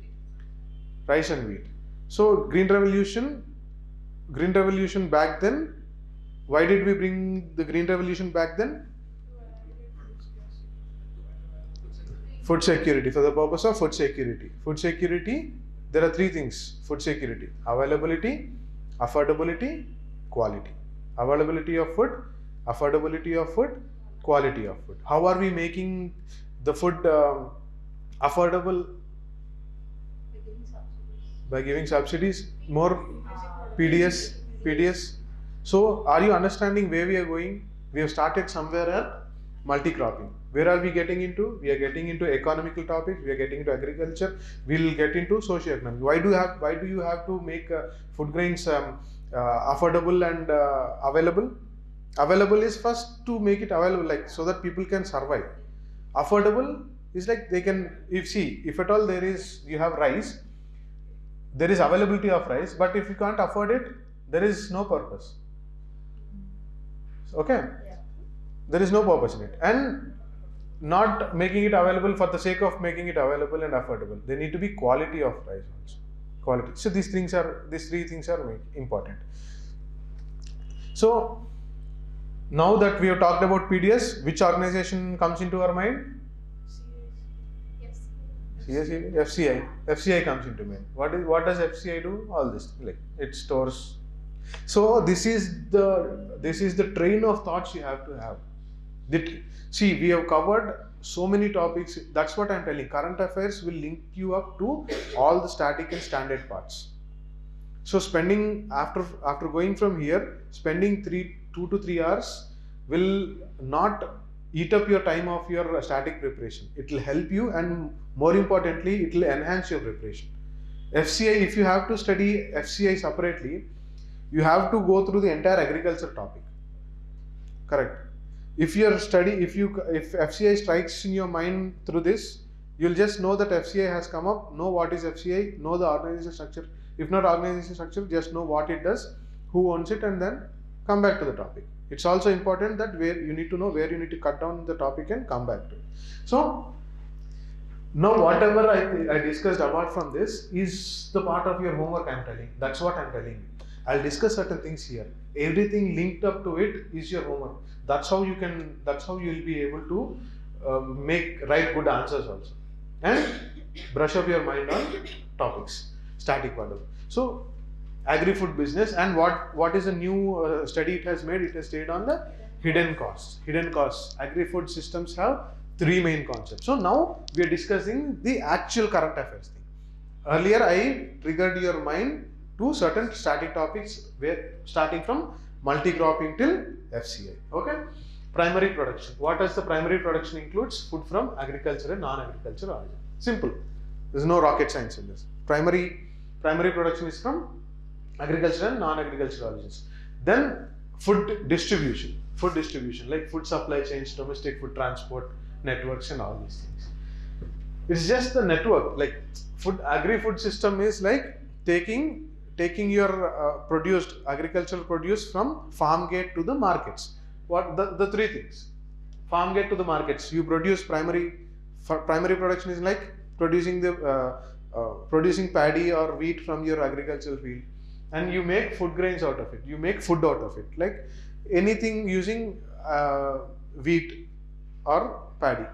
rice and wheat. So Green Revolution back then. Why did we bring the Green Revolution back then? Food security, for the purpose of food security. Food security, there are three things. Food security: availability, affordability, quality. Availability of food, affordability of food, quality of food. How are we making the food affordable? By giving subsidies, more PDS. So are you understanding where we are going? We have started somewhere at multi-cropping. Where are we getting into? We are getting into economical topics. We are getting into agriculture. We'll get into socio-economic. Why do you have to make food grains affordable and available? Available is first to make it available, like so that people can survive. Affordable is like they can, if at all you have rice, there is availability of rice, but if you can't afford it, there is no purpose. Okay? Yeah. There is no purpose in it. And not making it available for the sake of making it available and affordable. There need to be quality of rice also. Quality. So these three things are important. So now that we have talked about PDS, which organization comes into our mind? FCI comes into mind. What does FCI do? All this, like it stores. So this is the train of thoughts you have to have. We have covered so many topics. That's what I'm telling. Current affairs will link you up to all the static and standard parts. So spending after going from here, spending 2 to 3 hours will not eat up your time of your static preparation. It will help you, and more importantly, it will enhance your preparation. FCI, if you have to study FCI separately, you have to go through the entire agriculture topic. Correct. If FCI strikes in your mind through this, you'll just know that FCI has come up, know what is FCI, know the organization structure. If not organization structure, just know what it does, who owns it, and then come back to the topic. It's also important that where you need to know where you need to cut down the topic and come back to it. So now whatever I discussed apart from this is the part of your homework I'm telling. That's what I'm telling you. I'll discuss certain things here. Everything linked up to it is your homework. That's how you'll be able to write good answers also. And brush up your mind on topics, static part of it. So agri-food business, and what is a new study it has made? It has stayed on the hidden costs. Hidden costs. Agri-food systems have 3 main concepts. So now we are discussing the actual current affairs thing. Earlier I triggered your mind to certain static topics, where starting from multi-cropping till FCI. Okay. Primary production. What does the primary production includes? Food from agriculture and non-agriculture origin. Simple. There is no rocket science in this. Primary production is from agriculture and non-agriculture origins. Then food distribution, like food supply chains, domestic food transport networks, and all these things. It's just the network. Like agri-food system is like taking your agricultural produce from farm gate to the markets. What the 3 things? Farm gate to the markets. You produce primary production is like producing paddy or wheat from your agricultural field, and you make food grains out of it. You make food out of it, like anything using wheat or paddy,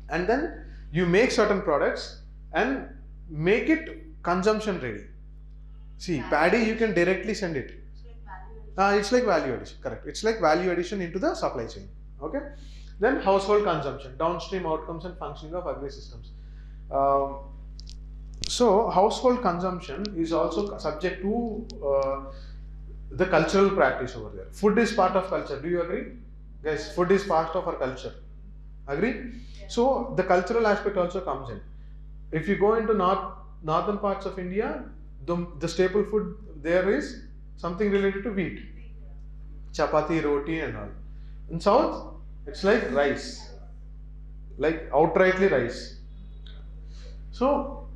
and then you make certain products and make it consumption ready. See, paddy you can directly send it. It's like value addition. Correct. It's like value addition into the supply chain. Okay. Then household consumption, downstream outcomes and functioning of agri systems. So household consumption is also subject to the cultural practice over there. Food is part of culture. Do you agree? Guys, food is part of our culture. Agree? So the cultural aspect also comes in. If you go into northern parts of India, the staple food there is something related to wheat. Chapati, roti and all. In south, it's like rice. Like outrightly rice. So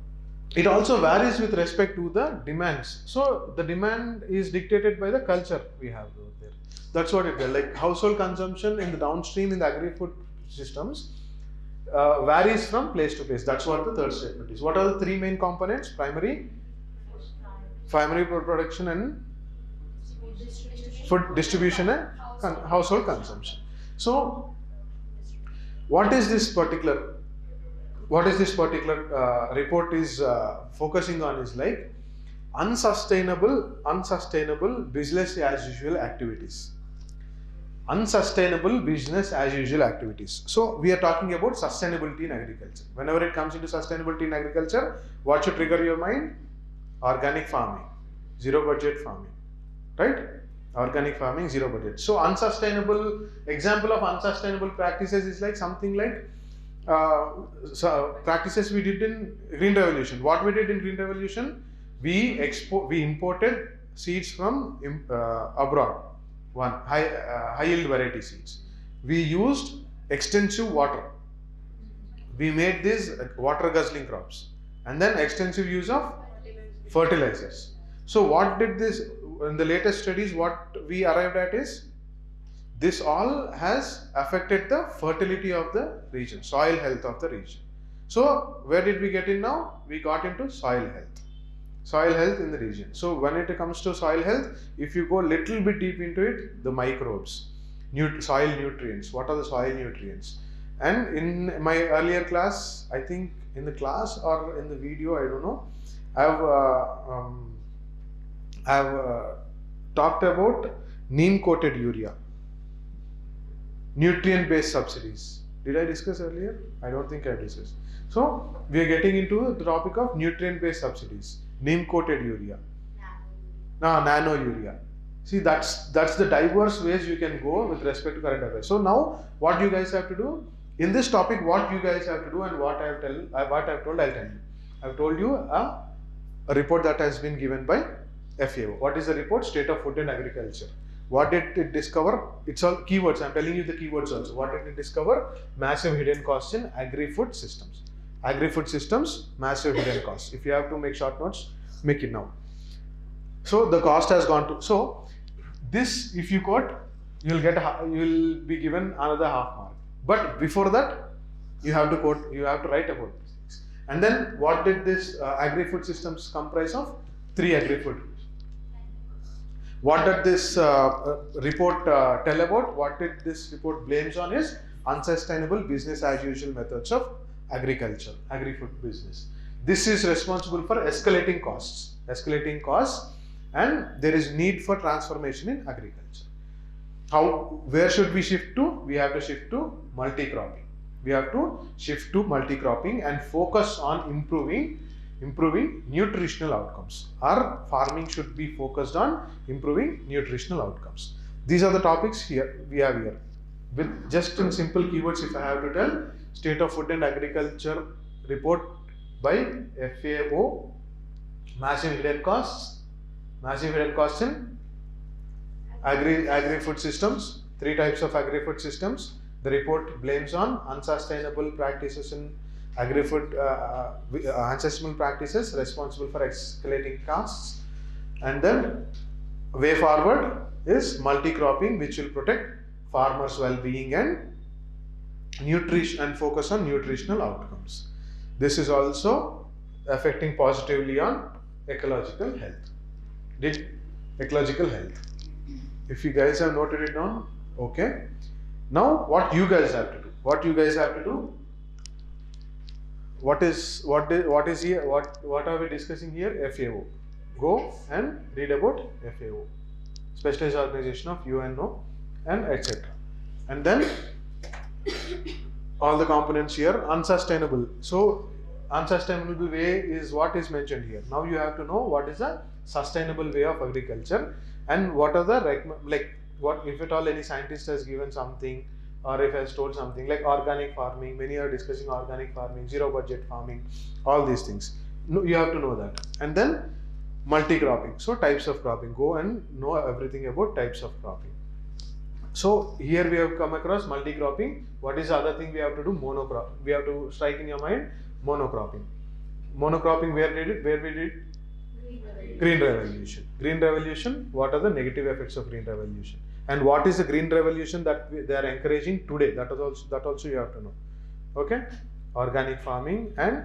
it also varies with respect to the demands. So the demand is dictated by the culture we have over there. That's what it is. Like household consumption in the downstream in the agri-food systems varies from place to place. That's what the third statement is. What are the 3 main components? Primary production and food distribution and household consumption. So what is this particular report is focusing on is like unsustainable business as usual activities. Unsustainable business as usual activities. So we are talking about sustainability in agriculture. Whenever it comes into sustainability in agriculture, what should trigger your mind? Organic farming, zero budget farming, right? Organic farming, zero budget. So example of unsustainable practices is like something like practices we did in Green Revolution. What we did in Green Revolution? We imported seeds from abroad. High yield variety seeds. We used extensive water. We made these water guzzling crops, and then extensive use of fertilizers. So what did this in the latest studies? What we arrived at is this all has affected the fertility of the region, soil health of the region. So where did we get in now? We got into soil health in the region. So when it comes to soil health, if you go little bit deep into it, the microbes, soil nutrients. What are the soil nutrients? And in my earlier class, I think in the class or in the video, I don't know, I've talked about neem coated urea, nutrient based subsidies. Did I discuss earlier? I don't think I discussed. So we are getting into the topic of nutrient based subsidies, neem coated urea. Now nano urea. See, that's the diverse ways you can go with respect to current affairs. So now what you guys have to do in this topic, what you guys have to do, and what I've told, I'll tell you. I've told you a report that has been given by FAO. What is the report? State of Food and Agriculture. What did it discover? It's all keywords. I'm telling you the keywords also. What did it discover? Massive hidden costs in agri-food systems. Agri-food systems, massive hidden costs. If you have to make short notes, make it now. So the cost has gone to, so this, if you quote, you will be given another half mark. But before that, you have to quote, you have to write about these things. And then what did this agri-food systems comprise of? 3 agri-food. What did this report tell about? What did this report blames on is unsustainable business as usual methods of agriculture, agri-food business. This is responsible for escalating costs, and there is need for transformation in agriculture. Where should we shift to? We have to shift to multi-cropping. We have to shift to multi-cropping and focus on improving nutritional outcomes. Our farming should be focused on improving nutritional outcomes. These are the topics here we have here. With just in simple keywords, if I have to tell, State of Food and Agriculture report by FAO, massive hidden costs in agri-food systems, 3 types of agri-food systems. The report blames on unsustainable practices in agri-food, unsustainable practices responsible for escalating costs. And then way forward is multi-cropping, which will protect farmers' well-being and nutrition and focus on nutritional outcomes. This is also affecting positively on ecological health. Ecological health. If you guys have noted it down, okay. Now what you guys have to do? What are we discussing here? FAO. Go and read about FAO, Specialized Organization of UNO, and etc. And then all the components here. Unsustainable. So unsustainable way is what is mentioned here. Now you have to know what is a sustainable way of agriculture, and what are the what if at all any scientist has given something, or if has told something like organic farming. Many are discussing organic farming, zero budget farming, all these things. No, you have to know that. And then multi-cropping. So types of cropping. Go and know everything about types of cropping. So here we have come across multi-cropping. What is the other thing we have to do? Monocrop. We have to strike in your mind monocropping. Monocropping, where we did? Green revolution. Green revolution. What are the negative effects of green revolution? And what is the green revolution that they are encouraging today? That also you have to know. Okay? Organic farming and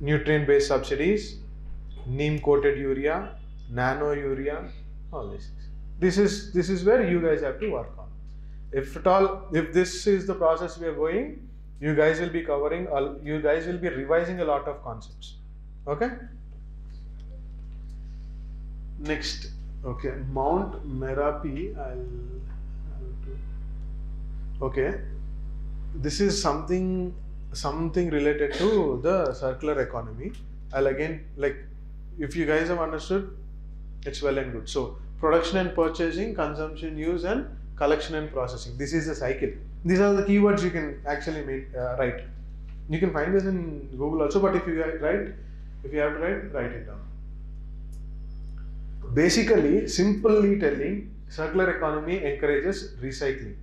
nutrient-based subsidies, neem-coated urea, nano urea, all these things. This is where you guys have to work on. If this is the process we are going, you guys will be revising a lot of concepts. Okay? Next, okay, Mount Merapi. Okay, this is something related to the circular economy. I'll again, if you guys have understood, it's well and good. So production and purchasing, consumption, use, and collection and processing. This is the cycle. These are the keywords you can actually write. You can find this in Google also, but if you have to write it down. Basically, simply telling, circular economy encourages recycling.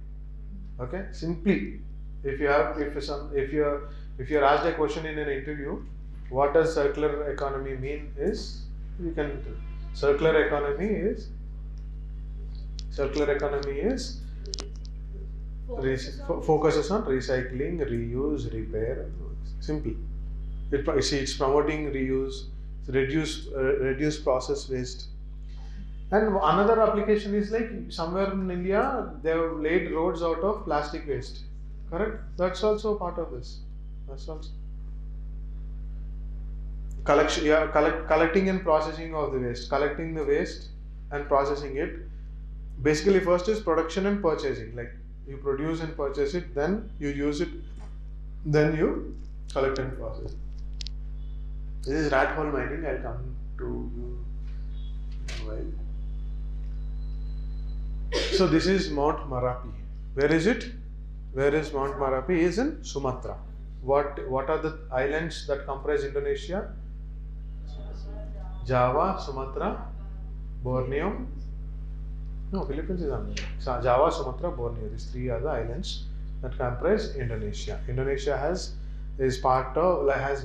Okay, simply, if you're asked a question in an interview, what does circular economy mean? Is you can tell. Circular economy is focuses on recycling, reuse, repair. Simply, it's promoting reuse, reduce process waste. And another application is like somewhere in India, they have laid roads out of plastic waste. Correct? That's also part of this. That's also collecting and processing of the waste. Collecting the waste and processing it. Basically, first is production and purchasing. Like you produce and purchase it, then you use it, then you collect and process. This is rat hole mining. I'll come to you while. So this is Mount Marapi. Where is it? Where is Mount Marapi? Is in Sumatra. What are the islands that comprise Indonesia? Java, Sumatra, Borneo. No, Philippines is under. So Java, Sumatra, Borneo. These three are the islands that comprise Indonesia. Indonesia has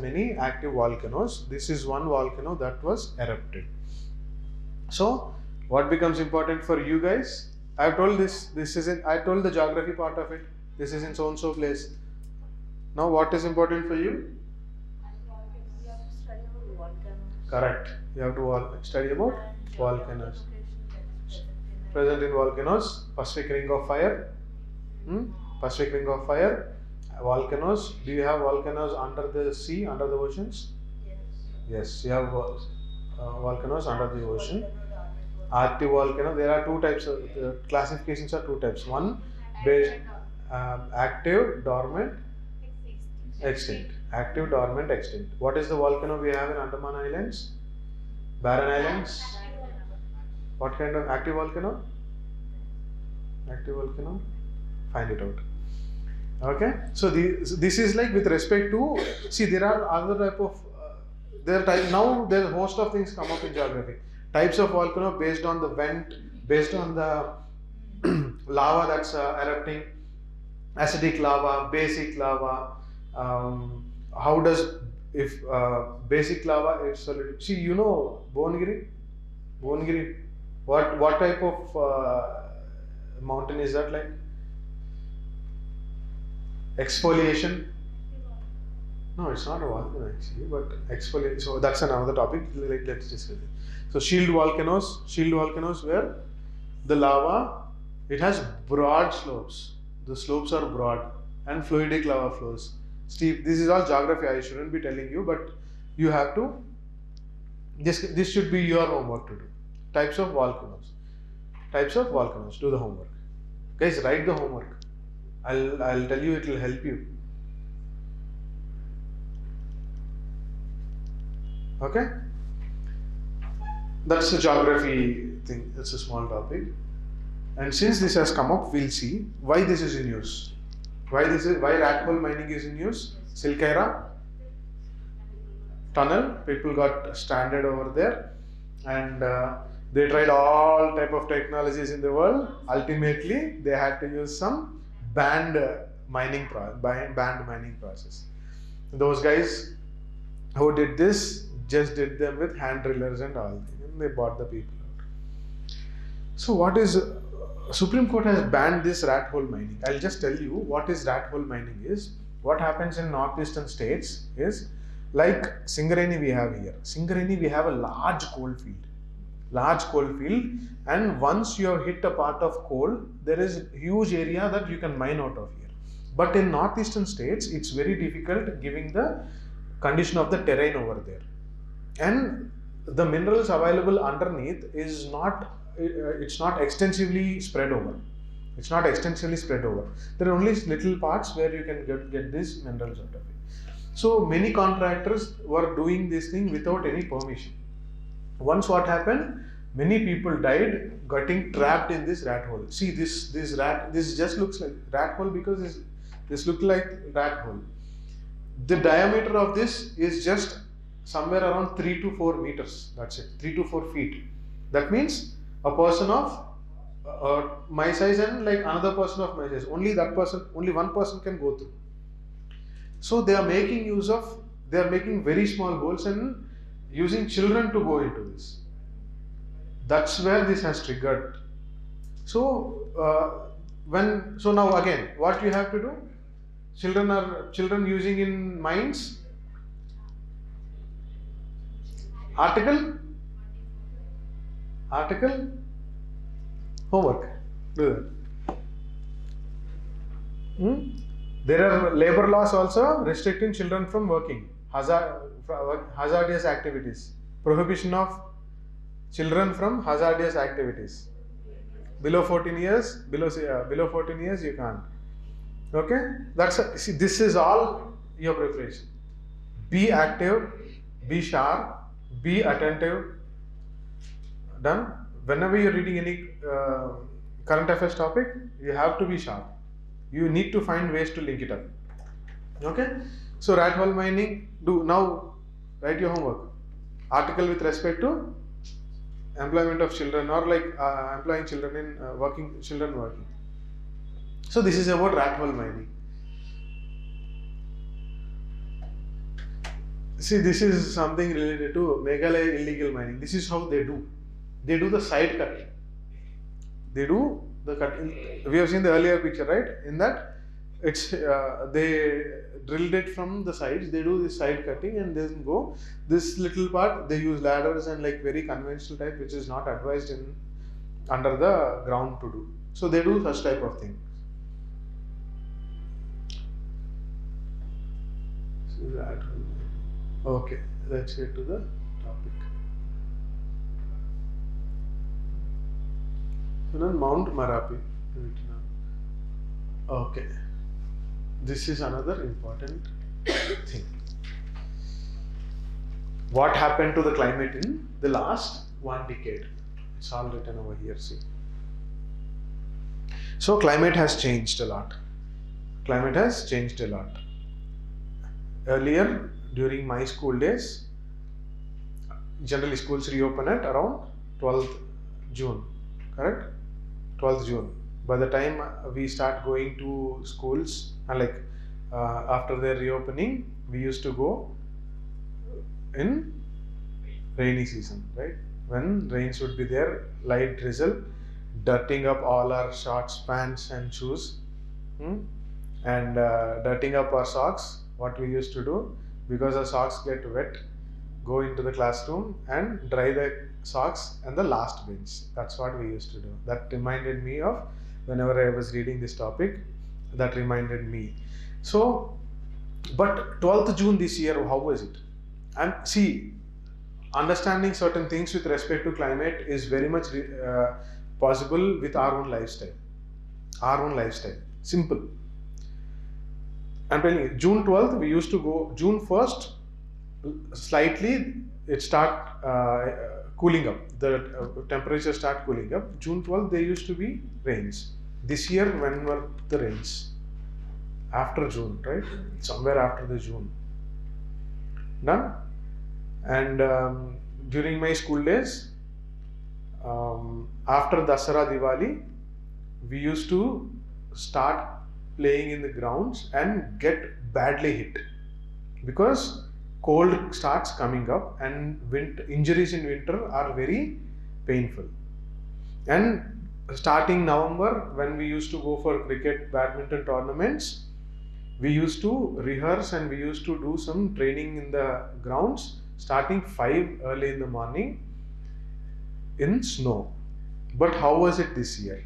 many active volcanoes. This is one volcano that was erupted. So what becomes important for you guys? I have told this. This is in. I told the geography part of it. This is in so and so place. Now what is important for you? We have to study about volcanoes. Correct. You have to study about And volcanoes. location that is Present in volcanoes. Pacific Ring of Fire. Pacific Ring of Fire. Volcanoes. Do you have volcanoes under the sea, under the oceans? Yes. Yes, you have volcanoes under the ocean. Volcano, dormant Active volcano. There are two types of classifications. Are two types. One based active, dormant, extinct. Active, dormant, extinct. What is the volcano we have in Andaman Islands? Barren Islands. What kind of active volcano? Active volcano. Find it out. Okay. So this is like with respect to. See, there are other type of. Now there are a host of things come up in geography. Types of volcano based on the vent, based on the lava that's erupting, acidic lava, basic lava. How does if basic lava is solid? See, you know Bhuvangiri. What type of mountain is that like? Exfoliation. No, it's not a volcano actually, but exfoliation. So that's another topic. Let's discuss it. So shield volcanoes where the lava, it has broad slopes. The slopes are broad and fluidic lava flows. Steep. This is all geography. I shouldn't be telling you, but you have to. This should be your homework to do. Types of volcanoes. Do the homework. Guys, write the homework. I'll tell you, it will help you. Okay? That's the geography thing. It's a small topic. And since this has come up, we'll see why this is in use. Why rat hole mining is in use? Silkaira tunnel. People got stranded over there, and they tried all type of technologies in the world. Ultimately, they had to use some banned mining process. Those guys who did this just did them with hand drillers and all, and they bought the people out. So what is Supreme Court has banned this rat hole mining. I'll just tell you what is rat hole mining is. What happens in northeastern states is like Singareni we have here. Singareni we have a large coal field, and once you have hit a part of coal, there is a huge area that you can mine out of here. But in northeastern states, it's very difficult giving the condition of the terrain over there, and the minerals available underneath is not. It's not extensively spread over. There are only little parts where you can get these minerals out of it. So many contractors were doing this thing without any permission. Once what happened? Many people died getting trapped in this rat hole. See this just looks like rat hole because this looks like rat hole. The diameter of this is just somewhere around 3 to 4 meters. That's it, 3 to 4 feet. That means a person of my size and like another person of my size. Only one person can go through. So they are making very small holes and using children to go into this. That's where this has triggered. So now again, what you have to do? Children using in mines. Article. Homework. Do that. There are labor laws also restricting children from working. Hazardous activities. Prohibition of children from hazardous activities. Below 14 years you can't. Okay? See, this is all your preparation. Be active, be sharp, be attentive. Done. Whenever you're reading any current affairs topic, you have to be sharp. You need to find ways to link it up. Okay. So rat hole mining. Do now. Write your homework. Article with respect to employment of children, or like employing children in working. So this is about rat hole mining. See, this is something related to Meghalaya illegal mining. This is how they do. They do the side cutting. They do the cutting. We have seen the earlier picture, right? In that, it's they drilled it from the sides. They do this side cutting and then go. This little part they use ladders and like very conventional type, which is not advised in under the ground to do. So they do such type of thing. So that. Okay, let's get to the topic. So now Mount Marapi. Okay, this is another important thing. What happened to the climate in the last 1 decade? It's all written over here, see. So climate has changed a lot. Climate has changed a lot. Earlier, during my school days, generally schools reopen at around 12th June, correct? 12th June. By the time we start going to schools, and like after their reopening, we used to go in rainy season, right? When rains would be there, light drizzle, dirting up all our shorts, pants and shoes, and dirting up our socks. What we used to do, because our socks get wet, go into the classroom and dry the socks and the last bench. That's what we used to do. That reminded me of whenever I was reading this topic, that reminded me. So, but 12th June this year, how was it? And see, understanding certain things with respect to climate is very much possible with our own lifestyle. Our own lifestyle. Simple. I'm telling you, June 12th, we used to go, June 1st, slightly it start cooling up, the temperature start cooling up. June 12th, there used to be rains. This year, when were the rains? After June, right? Somewhere after the June. Done? And during my school days, after Dasara Diwali, we used to start playing in the grounds and get badly hit because cold starts coming up and injuries in winter are very painful. And starting November, when we used to go for cricket, badminton tournaments, we used to rehearse and we used to do some training in the grounds starting 5 early in the morning in snow. But how was it this year?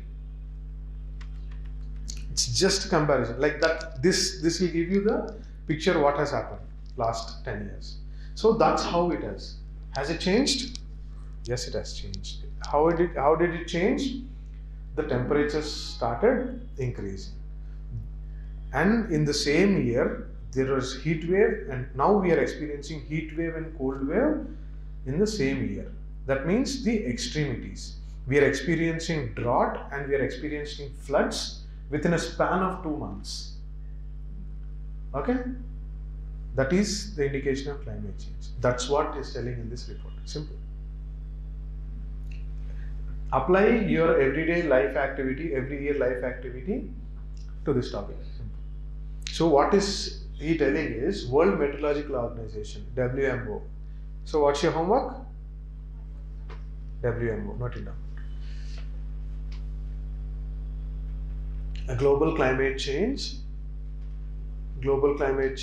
It's just comparison like that. This will give you the picture what has happened last 10 years. So that's how it is. Has it changed? Yes, it has changed. How did it change? The temperatures started increasing, and in the same year there was heat wave, and now we are experiencing heat wave and cold wave in the same year. That means the extremities. We are experiencing drought and we are experiencing floods within a span of 2 months. Okay? That is the indication of climate change. That's what is telling in this report. Simple. Apply your everyday life activity, every year life activity to this topic. Simple. So what is he telling is World Meteorological Organization, WMO. So what's your homework? WMO, note it down. A global climate change, the global climate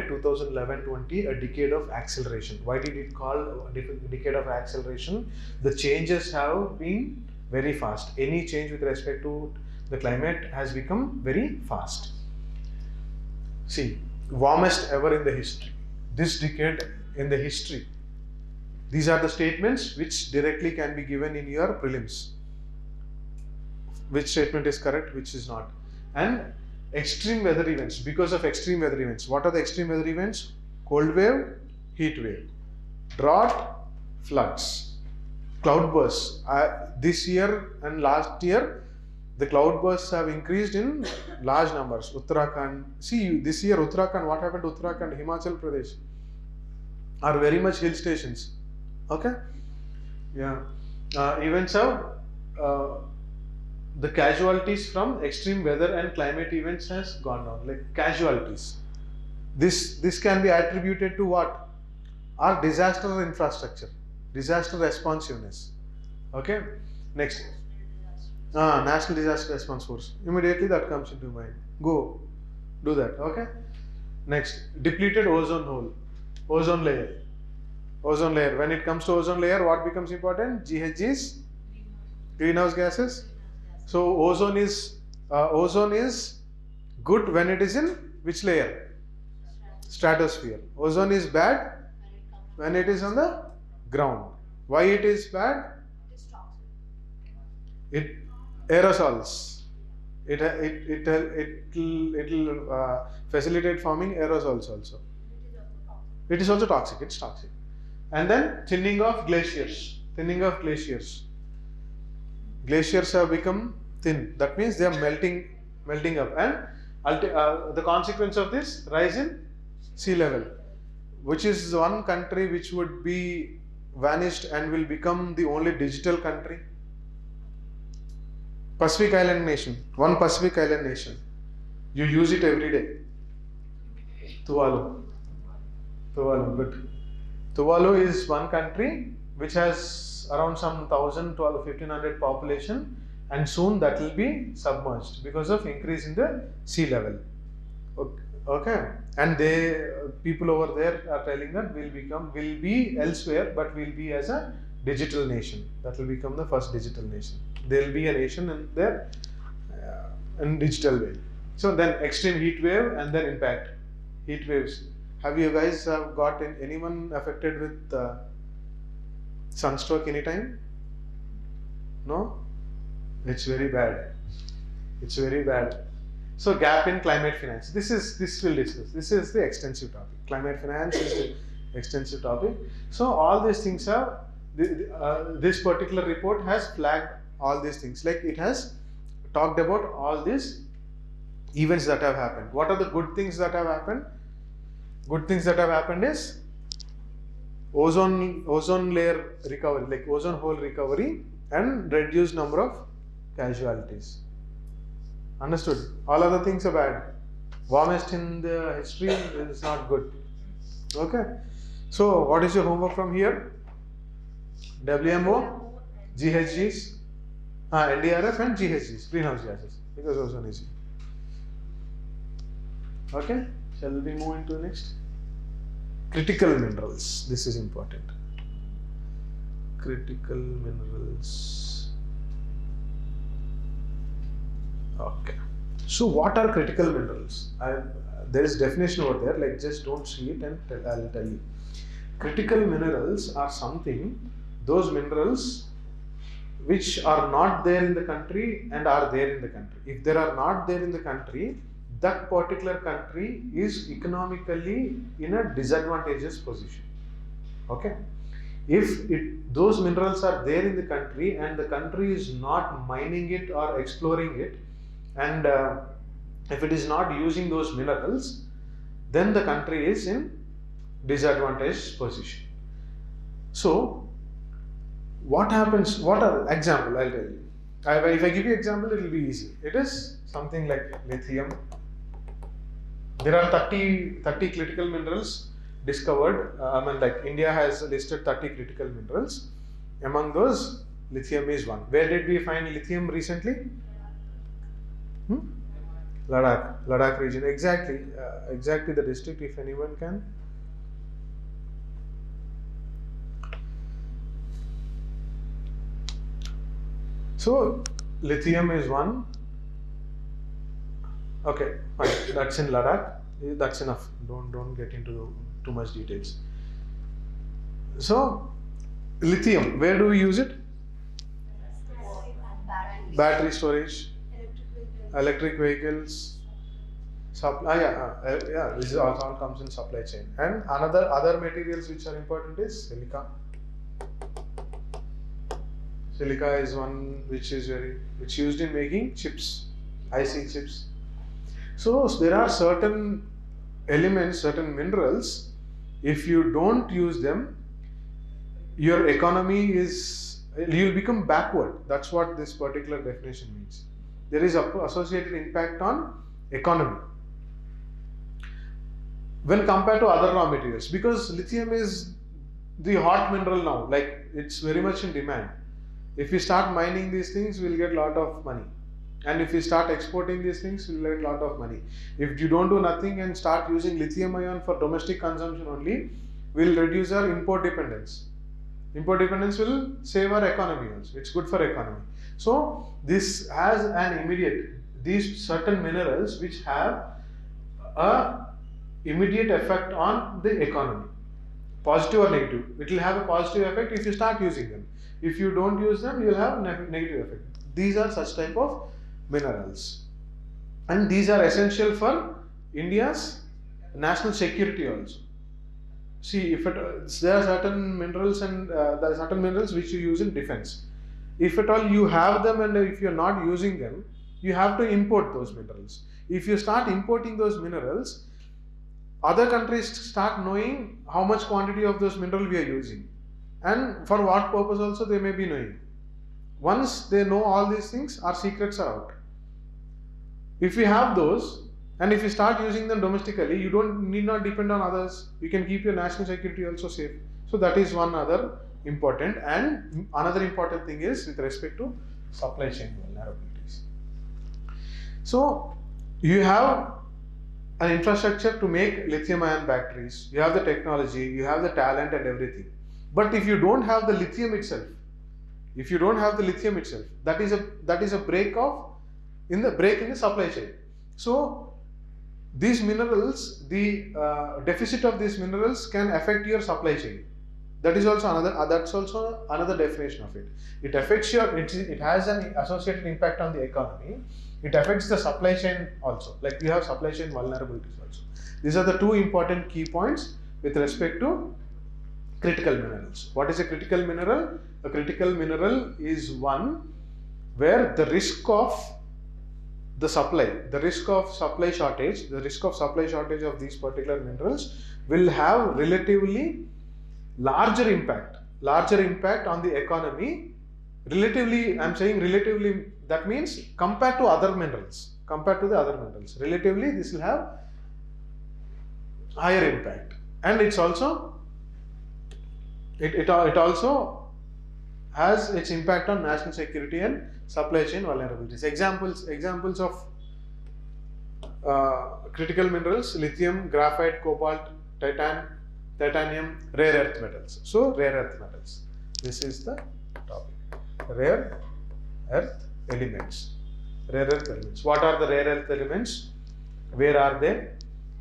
2011-20, a decade of acceleration. Why did it call a decade of acceleration? The changes have been very fast. Any change with respect to the climate has become very fast. See, warmest ever in the history. This decade in the history. These are the statements which directly can be given in your prelims. Which statement is correct, which is not. And extreme weather events, because of extreme weather events. What are the extreme weather events? Cold wave, heat wave, drought, floods, cloudbursts. This year and last year, the cloudbursts have increased in large numbers. Uttarakhand. See, this year Uttarakhand, what happened to Uttarakhand, Himachal Pradesh are very much hill stations. Okay? Yeah. Even so, the casualties from extreme weather and climate events has gone down. Like casualties. This can be attributed to what? Our disaster infrastructure, disaster responsiveness. Okay? Next. National Disaster Response Force. Immediately that comes into mind. Go. Do that. Okay? Next. Depleted ozone hole. Ozone layer. Ozone layer. When it comes to ozone layer, what becomes important? GHGs, greenhouse gases. So ozone is good when it is in which layer? Stratosphere. Ozone is bad when it is on the ground. Why it is bad? It aerosols. It'll facilitate forming aerosols also. It is also toxic. It's toxic. And then thinning of glaciers. Thinning of glaciers. Glaciers have become thin. That means they are melting up, and the consequence of this, rise in sea level, which is one country which would be vanished and will become the only digital country. Pacific Island nation. One Pacific Island nation. You use it every day. Tuvalu. Good. Tuvalu is one country which has around some 1,000 to 1,500 population, and soon that will be submerged because of increase in the sea level. Okay, and people over there are telling that will be elsewhere, but will be as a digital nation. That will become the first digital nation. There will be a nation in there in digital way. So then extreme heat wave and then impact. Heat waves. Have you guys got anyone affected with sunstroke anytime? No? It's very bad. It's very bad. So gap in climate finance. This we'll discuss. This is the extensive topic. Climate finance is the extensive topic. So all these things are, this particular report has flagged all these things. Like it has talked about all these events that have happened. What are the good things that have happened? Good things that have happened is ozone layer recovery, like ozone hole recovery, and reduced number of casualties. Understood? All other things are bad. Warmest in the history is not good. Okay. So what is your homework from here? WMO, GHGs, NDRF and GHGs, greenhouse gases, because ozone is. Okay. Shall we move into the next? Critical minerals. This is important. Critical minerals. Okay. So what are critical minerals? There is definition over there. Like just don't see it and I'll tell you. Critical minerals are something, those minerals which are not there in the country and are there in the country. If they are not there in the country, that particular country is economically in a disadvantageous position. Okay. If those minerals are there in the country and the country is not mining it or exploring it, and if it is not using those minerals, then the country is in disadvantaged position. So what happens? What are example? I'll tell you. If I give you example, it will be easy. It is something like lithium. There are 30 critical minerals discovered. Like India has listed 30 critical minerals. Among those, lithium is one. Where did we find lithium recently? Ladakh region. Exactly the district, if anyone can. So lithium is one. Okay, fine. That's in Ladakh. That's enough. Don't get into too much details. So lithium, where do we use it? Battery storage, electric vehicles, supply. This is all comes in supply chain. And other materials which are important is silica. Silica is one which is used in making chips, IC chips. So there are certain elements, certain minerals. If you don't use them, your economy you'll become backward. That's what this particular definition means. There is associated impact on economy when compared to other raw materials, because lithium is the hot mineral now, like it's very much in demand. If we start mining these things, we'll get a lot of money, and if we start exporting these things, we'll get a lot of money. If you don't do nothing and start using lithium ion for domestic consumption only, we'll reduce our import dependence. Import dependence will save our economy also. It's good for economy. So this has an immediate, these certain minerals which have a immediate effect on the economy, positive or negative. It will have a positive effect if you start using them. If you don't use them, you will have negative effect. These are such type of minerals, and these are essential for India's national security also. See, if there are certain minerals and there are certain minerals which you use in defense. If at all you have them and if you are not using them, you have to import those minerals. If you start importing those minerals, other countries start knowing how much quantity of those minerals we are using and for what purpose also they may be knowing. Once they know all these things, our secrets are out. If we have those, and if you start using them domestically, you need not depend on others. You can keep your national security also safe. So that is one other important. And another important thing is with respect to supply chain vulnerabilities. So you have an infrastructure to make lithium ion batteries. You have the technology, you have the talent and everything. But if you don't have the lithium itself, that is a break in the supply chain. So these minerals, the deficit of these minerals can affect your supply chain. That is also another definition of it. It affects it has an associated impact on the economy. It affects the supply chain also. Like you have supply chain vulnerabilities also. These are the two important key points with respect to critical minerals. What is a critical mineral? A critical mineral is one where the risk of supply shortage of these particular minerals will have relatively larger impact on the economy. Relatively, I'm saying relatively, that means compared to the other minerals, relatively this will have higher impact, and it also has its impact on national security and supply chain vulnerabilities. Examples of critical minerals: lithium, graphite, cobalt, titanium, rare earth metals. So rare earth metals, this is the topic. Rare earth elements. What are the rare earth elements? Where are they?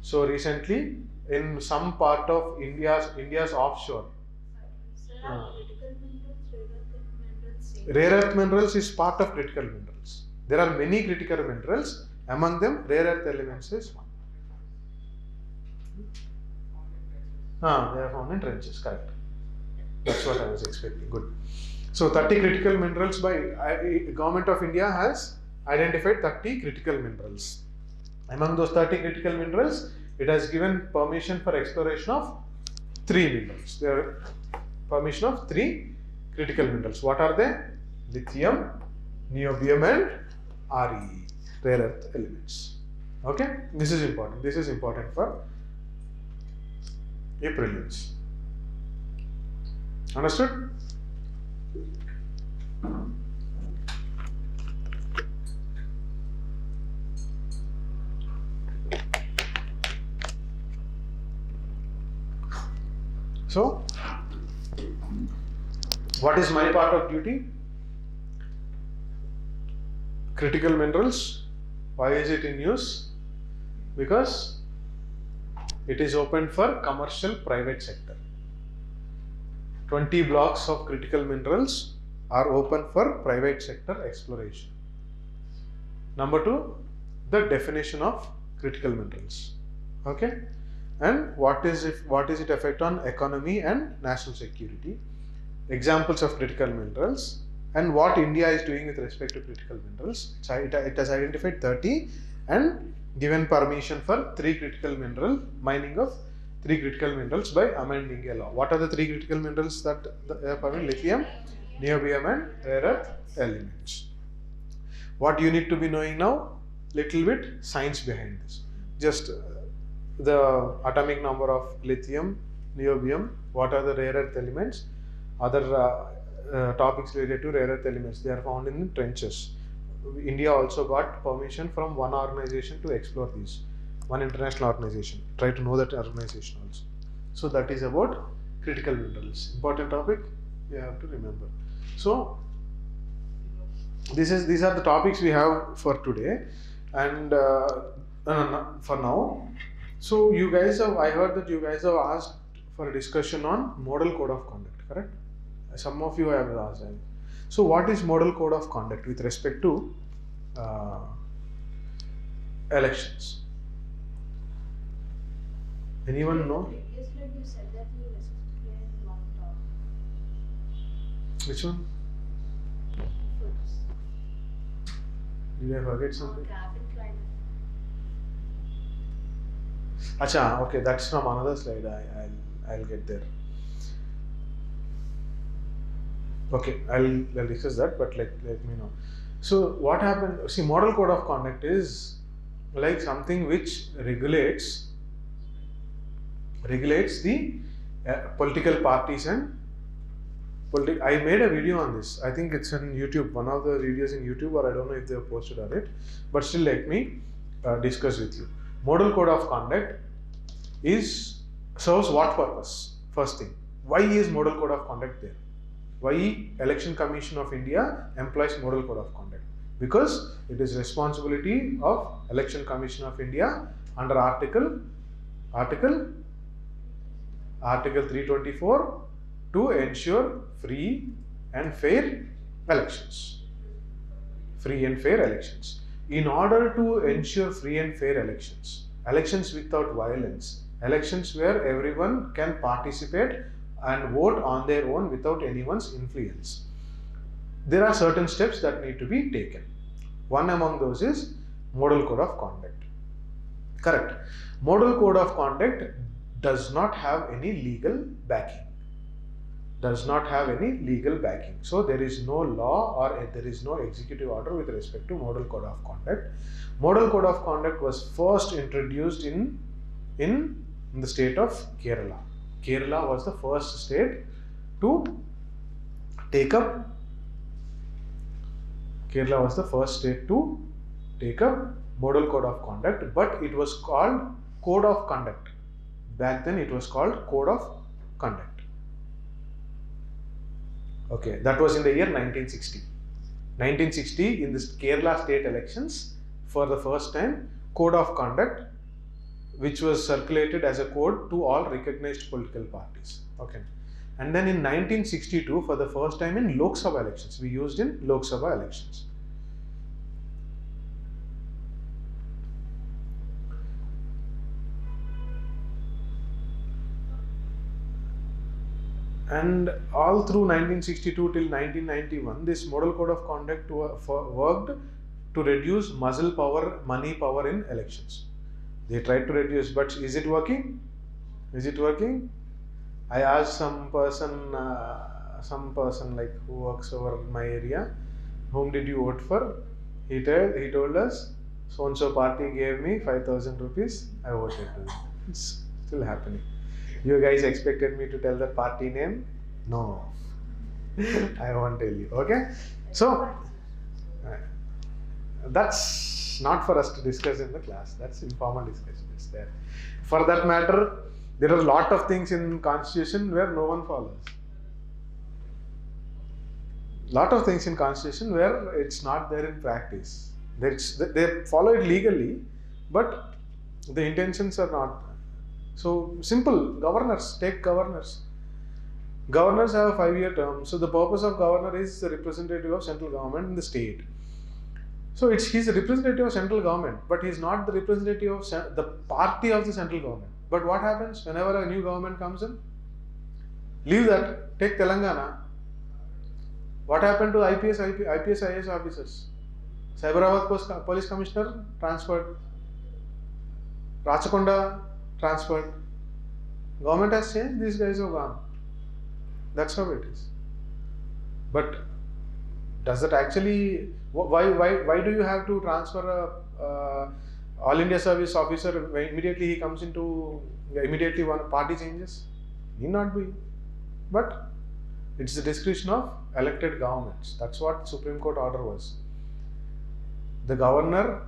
So recently in some part of India's offshore, rare earth minerals is part of critical minerals. There are many critical minerals. Among them, rare earth elements is one. They are found in trenches, correct. That's what I was expecting. Good. So 30 critical minerals Government of India has identified 30 critical minerals. Among those 30 critical minerals, it has given permission for exploration of 3 minerals. There are permission of 3 critical minerals. What are they? Lithium, niobium and Re, rare earth elements. Okay, this is important. This is important for a prelims. Understood? So, what is my part of duty? Critical minerals. Why is it in use? Because it is open for commercial private sector. 20 blocks of critical minerals are open for private sector exploration. Number 2, the definition of critical minerals. Okay, and what is it effect on economy and national security? Examples of critical minerals and what India is doing with respect to critical minerals. It has identified 30 and given permission for 3 critical mineral mining of 3 critical minerals by amending a law. What are the 3 critical minerals that are permitted? Lithium, niobium and rare earth elements. What you need to be knowing now? Little bit science behind this. Just the atomic number of lithium, niobium, what are the rare earth elements, other topics related to rare earth elements. They are found in trenches. India also got permission from one organization to explore these. One international organization. Try to know that organization also. So that is about critical minerals. Important topic you have to remember. So these are the topics we have for today, and for now. So you guys have, I heard that you guys have asked for a discussion on model code of conduct, correct? Some of you have asked. So what is model code of conduct with respect to elections? Anyone know? Previous slide you said that you explained one topic. Which one? Did I forget something? Cabin climate. Acha, okay, that's from another slide. I'll get there. Okay, I'll discuss that, but let me know. So what happened? See, model code of conduct is like something which regulates the political parties and I made a video on this. I think it's on YouTube, one of the videos in YouTube, or I don't know if they have posted on it, but still let me discuss with you. Model code of conduct serves what purpose? First thing, why is model code of conduct there? Why Election Commission of India employs model code of conduct? Because it is responsibility of Election Commission of India under Article 324 to ensure free and fair elections. Free and fair elections. In order to ensure free and fair elections, elections without violence, elections where everyone can participate and vote on their own without anyone's influence, there are certain steps that need to be taken. One among those is model code of conduct. Correct. Model code of conduct does not have any legal backing. So there is no law or there is no executive order with respect to model code of conduct. Model code of conduct was first introduced in the state of Kerala. Kerala was the first state to take up model code of conduct, but it was called code of conduct. Back then it was called code of conduct. Okay, that was in the year 1960. 1960, in the Kerala state elections, for the first time, code of conduct, which was circulated as a code to all recognized political parties. Okay, and then in 1962, for the first time in Lok Sabha elections, we used in Lok Sabha elections. And all through 1962 till 1991, this model code of conduct worked to reduce muscle power, money power in elections. They tried to reduce, but is it working? I asked some person like who works over my area, whom did you vote for? He told us, so and so party gave me 5,000 rupees. I voted to them. It's still happening. You guys expected me to tell the party name? No. I won't tell you. Okay? So, that's not for us to discuss in the class. That's informal discussion. It's there. For that matter, there are a lot of things in Constitution where no one follows. Lot of things in Constitution where it's not there in practice. They follow it legally, but the intentions are not. So simple, governors, take governors. Governors have a 5-year term. So the purpose of governor is the representative of central government in the state. So he's a representative of central government, but he's not the representative of the party of the central government. But what happens whenever a new government comes in? Leave that, take Telangana. What happened to IPS IAS officers? Cyberabad Police Commissioner transferred. Rachakonda transferred. Government has changed, these guys are gone. That's how it is. But does that actually, why do you have to transfer a all India service officer when immediately he comes into, immediately one party changes? Need not be. But it's the discretion of elected governments. That's what Supreme Court order was. The governor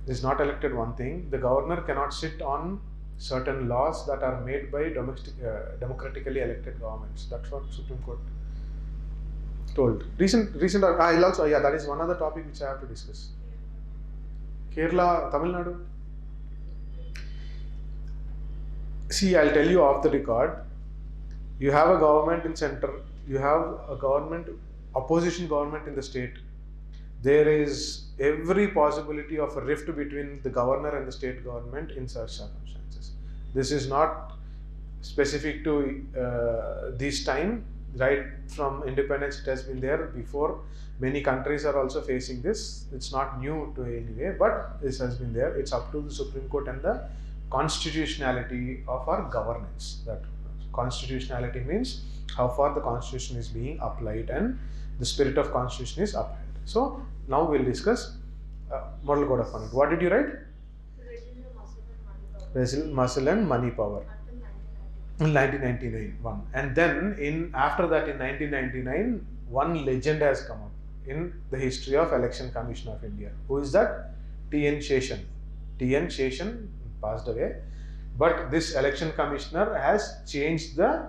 is not elected, one thing. The governor cannot sit on certain laws that are made by democratically elected governments. That's what Supreme Court told. I'll also, that is one other topic which I have to discuss. Kerala, Tamil Nadu. See, I'll tell you off the record. You have a government in center. You have a government, opposition government in the state. There is every possibility of a rift between the governor and the state government in such circumstances. This is not specific to this time. Right from independence, it has been there before. Many countries are also facing this. It's not new to any way, but this has been there. It's up to the Supreme Court and the constitutionality of our governance. That constitutionality means how far the constitution is being applied and the spirit of constitution is upheld. So now we'll discuss Model Code of Conduct. What did you write? Muscle and money power. In 1999, and then after that in 1999, one legend has come up in the history of Election Commission of India. Who is that? T.N. Sheshan. T.N. Sheshan passed away, but this election commissioner has changed the,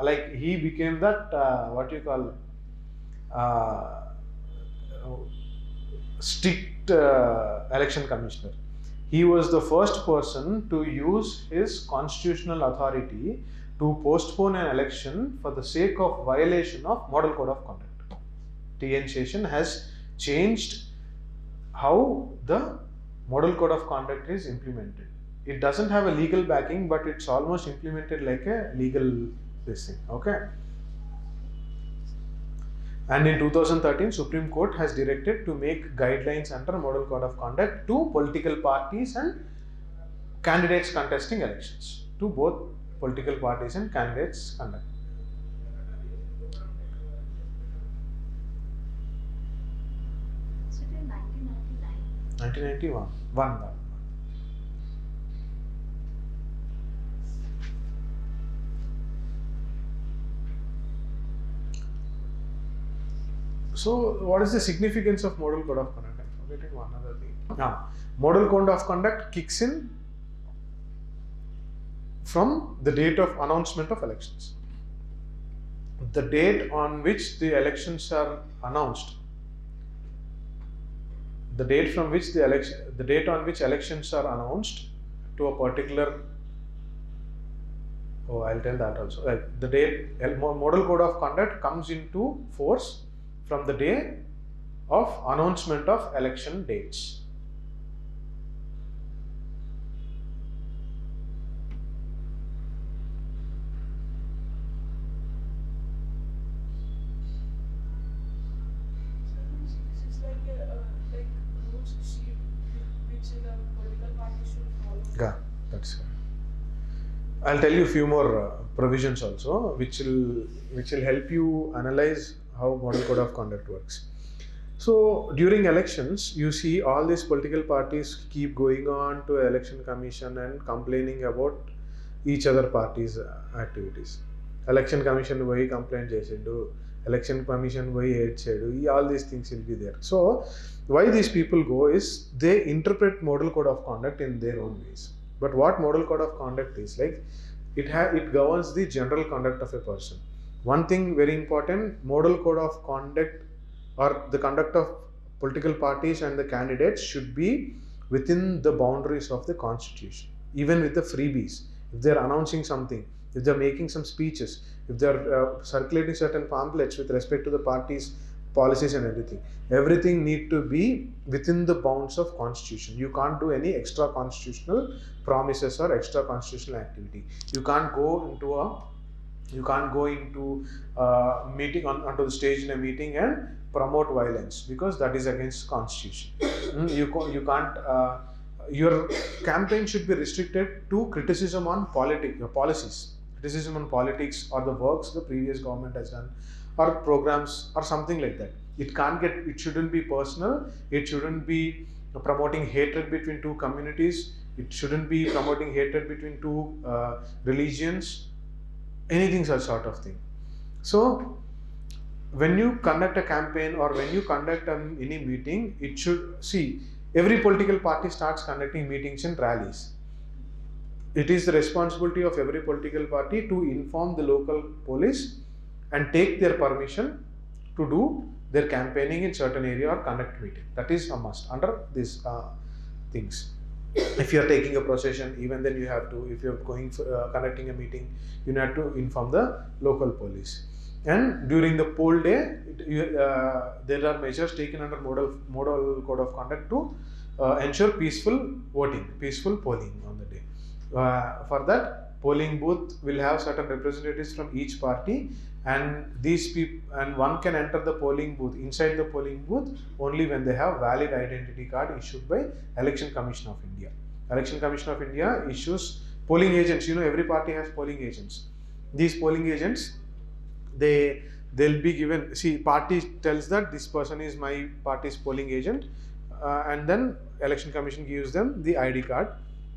like he became that what you call strict election commissioner. He was the first person to use his constitutional authority to postpone an election for the sake of violation of Model Code of Conduct. T.N. Sheshan has changed how the Model Code of Conduct is implemented. It doesn't have a legal backing, but it's almost implemented like a legal thing. Okay. And in 2013, Supreme Court has directed to make guidelines under Model Code of Conduct to political parties and candidates contesting elections. To both political parties and candidates conduct. So till 1999. 1991. So, what is the significance of Model Code of Conduct? I'm forgetting one other thing. Model Code of Conduct kicks in from the date of announcement of elections. The date on which the elections are announced, the date on which elections are announced to a particular, I'll tell that also. The date, Model Code of Conduct comes into force from the day of announcement of election dates. This is like rules sheet which the political party should follow. Yeah, that's right. I'll tell you a few more provisions also, which will help you analyze how Model Code of Conduct works. So during elections, you see all these political parties keep going on to election commission and complaining about each other parties' activities. Election commission why complaint chesindu, election commission why hate chedu, all these things will be there. So why these people go is they interpret Model Code of Conduct in their own ways. But what Model Code of Conduct is like, it governs the general conduct of a person. One thing very important, Model Code of Conduct or the conduct of political parties and the candidates should be within the boundaries of the Constitution. Even with the freebies, if they are announcing something, if they are making some speeches, if they are circulating certain pamphlets with respect to the party's policies and everything need to be within the bounds of Constitution. You can't do any extra constitutional promises or extra constitutional activity. You can't go into a You can't go into meeting onto the stage in a meeting and promote violence, because that is against constitution. You can't. Your campaign should be restricted to criticism on policies, criticism on politics or the works the previous government has done, or programs or something like that. It can't get. It shouldn't be personal. It shouldn't be promoting hatred between two communities. It shouldn't be promoting hatred between two religions. Anything such sort of thing. So when you conduct a campaign or when you conduct any meeting, it should see, every political party starts conducting meetings and rallies. It is the responsibility of every political party to inform the local police and take their permission to do their campaigning in certain area or conduct meeting. That is a must under these things. If you are taking a procession, even then you have to, if you are going for conducting a meeting, you have to inform the local police. And during the poll day, there are measures taken under model code of conduct to ensure peaceful voting, peaceful polling on the day. For that, polling booth will have certain representatives from each party, and these people, and one can enter the polling booth, inside the polling booth, only when they have valid identity card issued by Election Commission of India. Election Commission of India issues polling agents. You know, every party has polling agents. These polling agents, they'll be given, see, party tells that this person is my party's polling agent, and then Election Commission gives them the ID card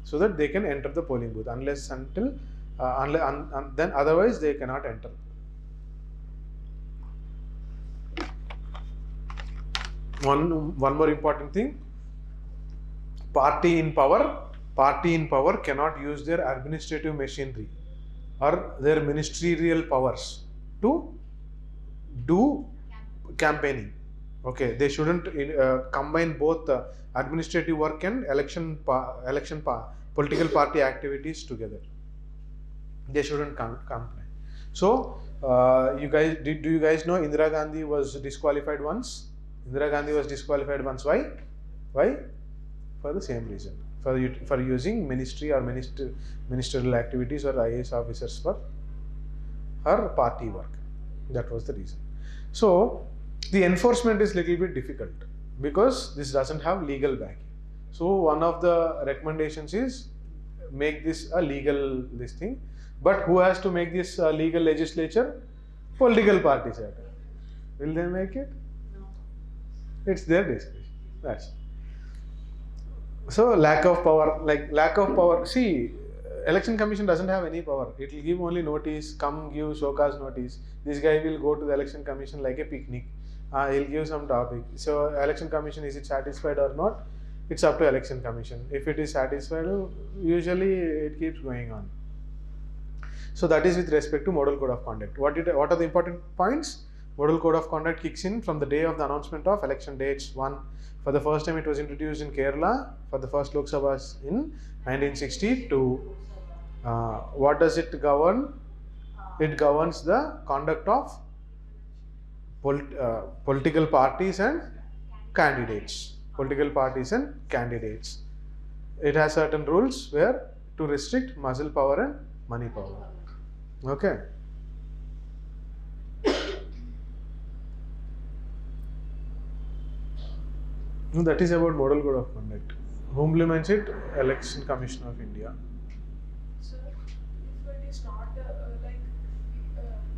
so that they can enter the polling booth, unless until then otherwise they cannot enter. One more important thing, party in power cannot use their administrative machinery or their ministerial powers to do campaigning. Okay, they shouldn't combine both administrative work and political party activities together. They shouldn't combine. So, you guys, do you guys know Indira Gandhi was disqualified once? Indira Gandhi was disqualified once. Why? Why? For the same reason. For using ministry or ministerial activities or IAS officers for her party work. That was the reason. So the enforcement is little bit difficult because this doesn't have legal backing. So one of the recommendations is make this a legal thing. But who has to make this legal legislature? Political parties. Will they make it? No. It's their discretion. That's it. So lack of power. See, Election Commission doesn't have any power. It will give only notice, come give show cause notice. This guy will go to the Election Commission like a picnic. He'll give some topic. So Election Commission, is it satisfied or not? It's up to Election Commission. If it is satisfied, usually it keeps going on. So that is with respect to Model Code of Conduct. What are the important points? Model Code of Conduct kicks in from the day of the announcement of election dates. One, for the first time it was introduced in Kerala for the first Lok Sabha in 1962. What does it govern? It governs the conduct of political parties and candidates. Political parties and candidates. It has certain rules where to restrict muscle power and money power. Okay. That is about Model Code of Conduct. Who implements it? Election Commission of India. So, if it is not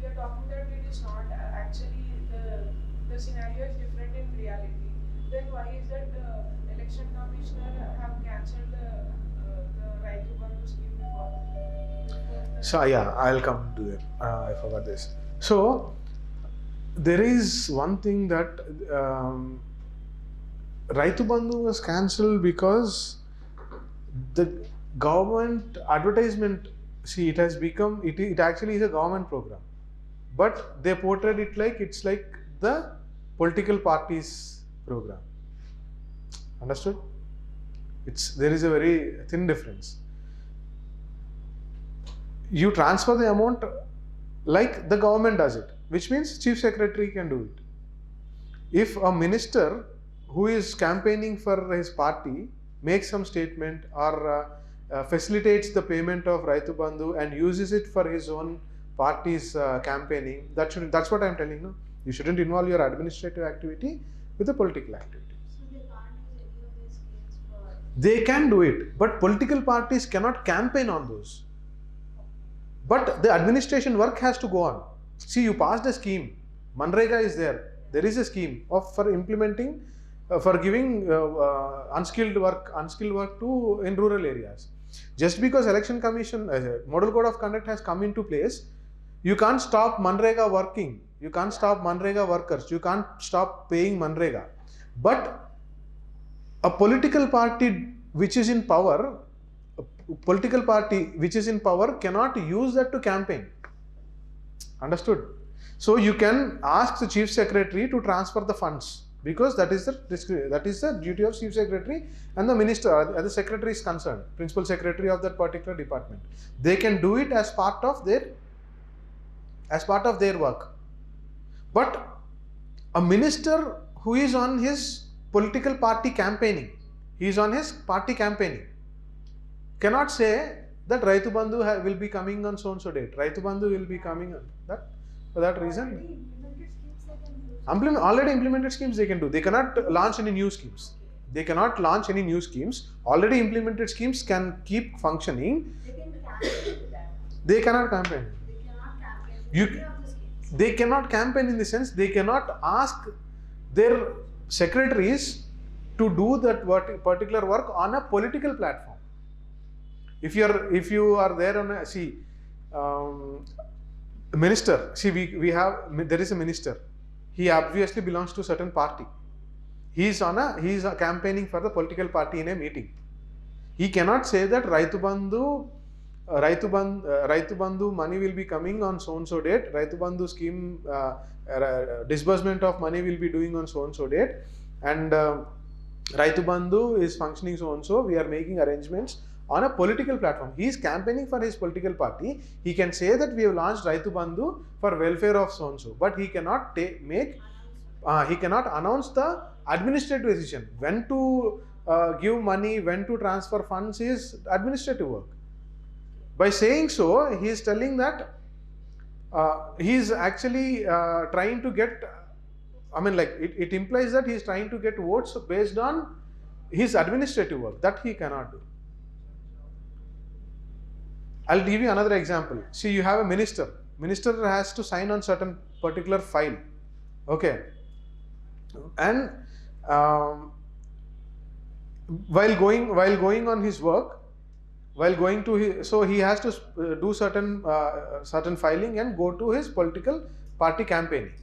we are talking that it is not actually the scenario is different in reality, then why is that the election commissioner have cancelled the right to Bandhu scheme before? So yeah, I'll come to it. I forgot this. So there is one thing that Raitu Bandhu was cancelled because the government advertisement, see, it has become, it actually is a government program, but they portrayed it like it's like the political party's program. Understood? There is a very thin difference. You transfer the amount like the government does it, which means Chief Secretary can do it. If a minister who is campaigning for his party makes some statement or facilitates the payment of Raitu Bandhu and uses it for his own parties campaigning. That's what I'm telling you. You shouldn't involve your administrative activity with the political activity. So they can't use any of these schemes for. They can do it, but political parties cannot campaign on those. But the administration work has to go on. See, you passed a scheme. Manrega is there. There is a scheme for implementing, for giving unskilled work to in rural areas. Just because election commission, model code of conduct has come into place, you can't stop Manrega working. You can't stop Manrega workers. You can't stop paying Manrega. But a political party which is in power, cannot use that to campaign. Understood? So you can ask the chief secretary to transfer the funds, because that is the duty of chief secretary and the minister, the secretary is concerned, principal secretary of that particular department. They can do it as part of their work. But a minister who is on his political party campaigning, cannot say that Raitu Bandhu will be coming on so and so date. Raitu Bandhu will be coming on that. For that reason, already implemented schemes they can do. They cannot launch any new schemes. Already implemented schemes can keep functioning. They can campaign to that. They cannot campaign. They cannot campaign to You- any of the schemes. They cannot campaign in the sense they cannot ask their secretaries to do that particular work on a political platform. If you are there on a minister, there is a minister. He obviously belongs to a certain party. He is campaigning for the political party in a meeting. He cannot say that Raitu Bandhu money will be coming on so and so date. Raitu Bandhu scheme disbursement of money will be doing on so and so date, and Raitu Bandhu is functioning so and so. We are making arrangements on a political platform. He is campaigning for his political party. He can say that we have launched Raitu Bandhu for welfare of so and so, but he cannot he cannot announce the administrative decision. When to give money, when to transfer funds is administrative work. By saying so, he is telling that he is actually trying to get, it implies that he is trying to get votes based on his administrative work. That he cannot do. I'll give you another example. See, you have a minister. Minister has to sign on certain particular file. Okay. And while going on his work, so he has to do certain filing and go to his political party campaigning.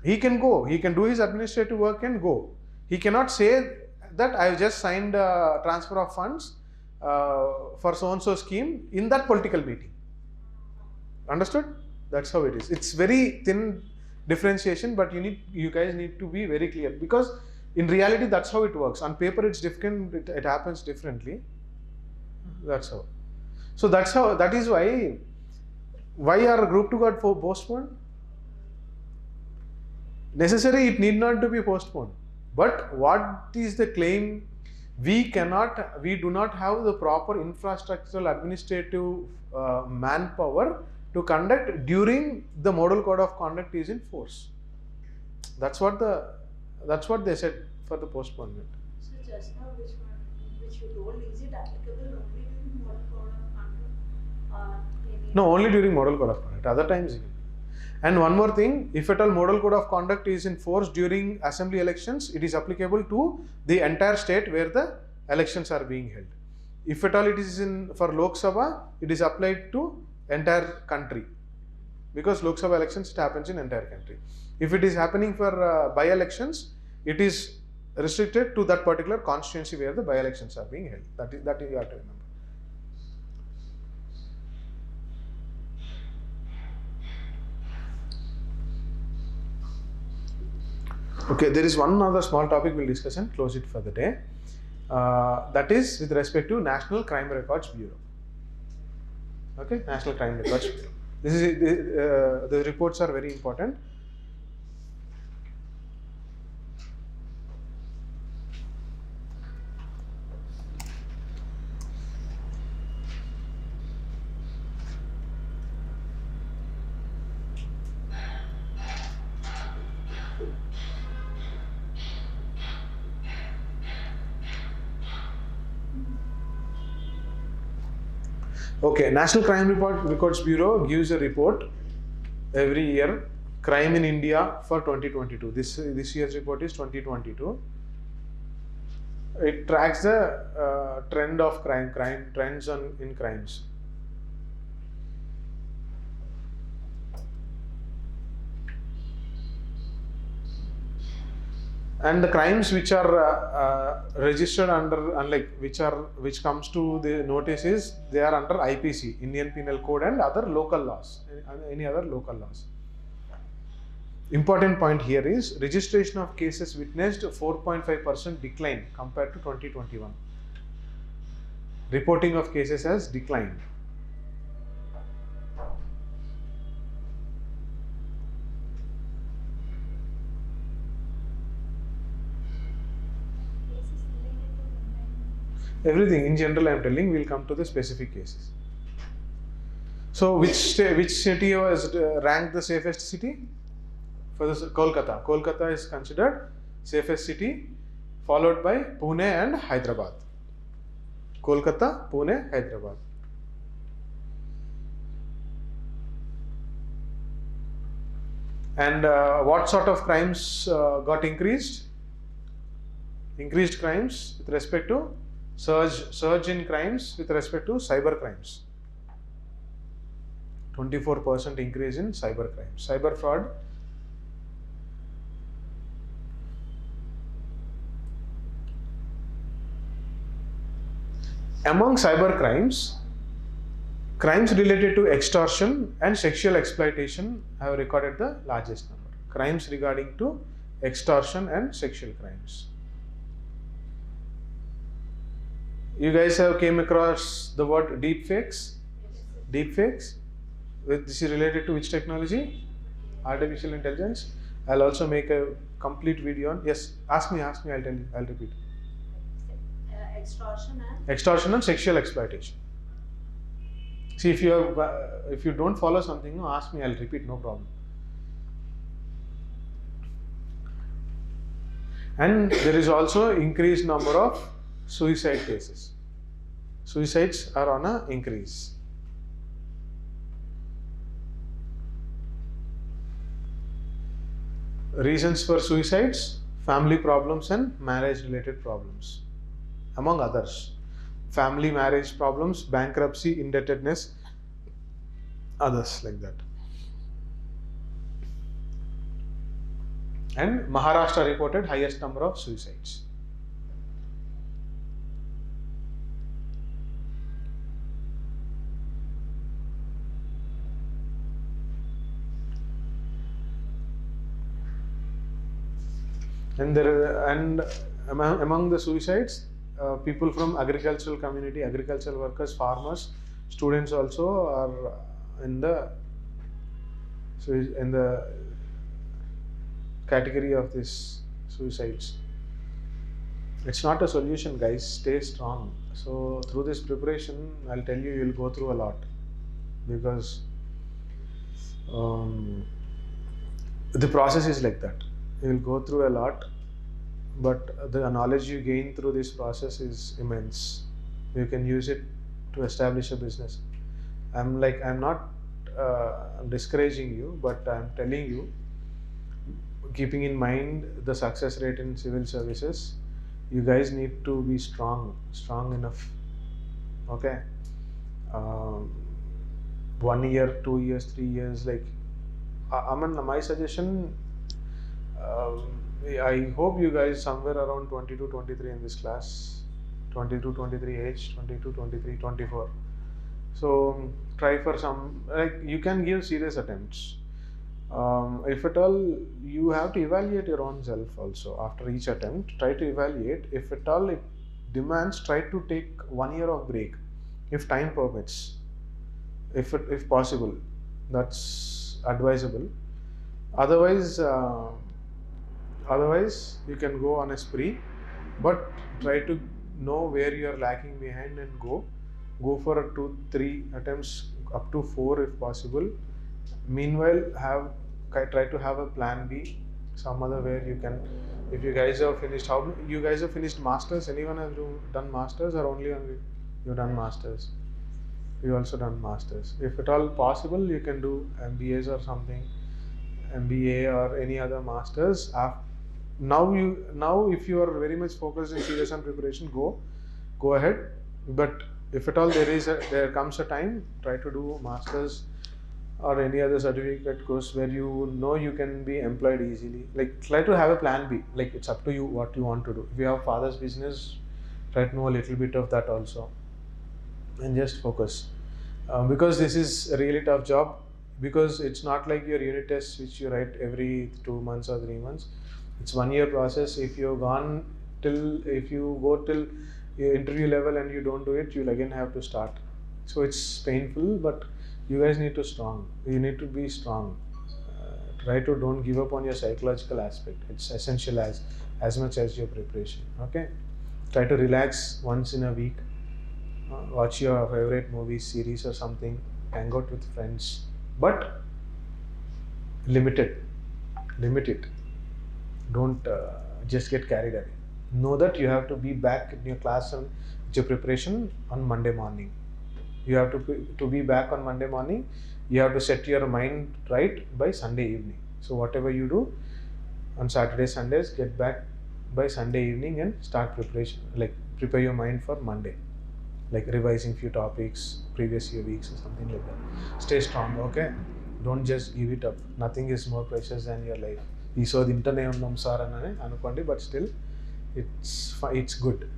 He can go. He can do his administrative work and go. He cannot say that I have just signed a transfer of funds for so and so scheme in that political meeting. Understood? That's how it is. It's very thin differentiation, but you guys need to be very clear, because in reality that's how it works. On paper it's different. It happens differently. That's how. So that is why our group 2 got postponed. Necessary, it need not to be postponed. But what is the claim? We do not have the proper infrastructural administrative manpower to conduct during the model code of conduct is in force. That's what they said for the postponement. So just now, which you told, is it applicable only during model code of conduct or any? No, only during model code of conduct. Other times. And one more thing, if at all model code of conduct is in force during assembly elections, it is applicable to the entire state where the elections are being held. If at all it is for Lok Sabha, it is applied to entire country, because Lok Sabha elections, it happens in entire country. If it is happening for by-elections, it is restricted to that particular constituency where the by-elections are being held. That you have to remember. Okay, there is one other small topic we'll discuss and close it for the day. That is with respect to National Crime Records Bureau. Okay, National Crime Records Bureau. The reports are very important. Okay, National Crime Records Bureau gives a report every year, crime in India for 2022. This year's report is 2022. It tracks the trend of crime trends in crimes. And the crimes which are registered under, unlike which comes to the notice is they are under IPC, Indian Penal Code, and other local laws, any other local laws. Important point here is registration of cases witnessed 4.5% decline compared to 2021. Reporting of cases has declined. Everything in general I am telling, we will come to the specific cases. So which city was ranked the safest city? For this, Kolkata. Kolkata is considered safest city, followed by Pune and Hyderabad. Kolkata, Pune, Hyderabad. And what sort of crimes got increased? Increased crimes with respect to surge in crimes with respect to cyber crimes. 24% increase in cyber crimes, cyber fraud. Among cyber crimes, crimes related to extortion and sexual exploitation have recorded the largest number. Crimes regarding to extortion and sexual crimes. You guys have came across the word deepfakes? Deepfakes? This is related to which technology? Artificial intelligence. I'll also make a complete video on. Yes, ask me, I'll tell you, I'll repeat. Extortion and sexual exploitation. See, if you don't follow something, ask me, I'll repeat, no problem. And there is also increased number of suicide cases. Suicides are on an increase. Reasons for suicides: family problems and marriage related problems, among others. Family, marriage problems, bankruptcy, indebtedness, others like that. And Maharashtra reported highest number of suicides. And among the suicides, people from agricultural community, agricultural workers, farmers, students also are in the category of this suicides. It's not a solution, guys. Stay strong. So through this preparation, I'll tell you, you'll go through a lot, because the process is like that. You'll go through a lot, but the knowledge you gain through this process is immense. You can use it to establish a business. I'm not discouraging you, but I'm telling you, keeping in mind the success rate in civil services, you guys need to be strong enough. Okay, 1 year, 2 years, 3 years, my suggestion, I hope you guys somewhere around 22, 23 in this class, 22, 23 age, 22, 23, 24. So try for some, you can give serious attempts. If at all, you have to evaluate your own self also after each attempt. Try to evaluate. If at all it demands, try to take 1 year of break, if time permits, if possible. That's advisable. Otherwise, you can go on a spree, but try to know where you are lacking behind and go for 2-3 attempts, up to 4 if possible. Meanwhile, try to have a plan B, some other where you can. If you guys have finished, you guys have finished masters? Anyone has done masters, or only you've done masters? You also done masters. If at all possible, you can do MBAs or something, MBA or any other masters. Now if you are very much focused and serious on preparation, go ahead. But if at all there comes a time, try to do masters or any other certificate course where you know you can be employed easily. Like, try to have a plan B. Like, it's up to you what you want to do. If you have father's business, try to know a little bit of that also, and just focus. Because this is a really tough job, because it's not like your unit tests which you write every 2 months or 3 months. It's 1 year process. If you go till your interview level and you don't do it, you'll again have to start. So it's painful, but you guys need to be strong. Try to don't give up on your psychological aspect. It's essential as much as your preparation. Okay, try to relax once in a week. Watch your favorite movie series or something, hang out with friends, but limit it. Don't just get carried away. Know that you have to be back in your class and your preparation on Monday morning. You have to be back on Monday morning. You have to set your mind right by Sunday evening. So whatever you do on Saturdays, Sundays, get back by Sunday evening and start preparation. Like, prepare your mind for Monday, like revising few topics previous year weeks or something like that. Stay strong, okay? Don't just give it up. Nothing is more precious than your life. Isod intane unnam sir anane anukondi, but still it's good.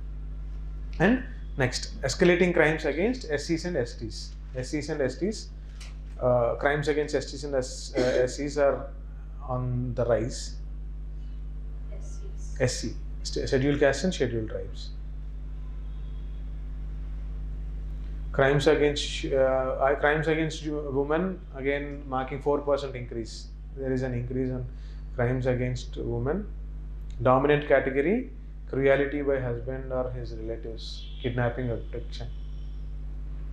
And next, escalating crimes against SCs and STs. Crimes against STs and SCs are on the rise. SC, scheduled castes and scheduled tribes. Crimes against women, again marking 4% increase. There is an increase on crimes against women. Dominant category, cruelty by husband or his relatives, kidnapping or abduction.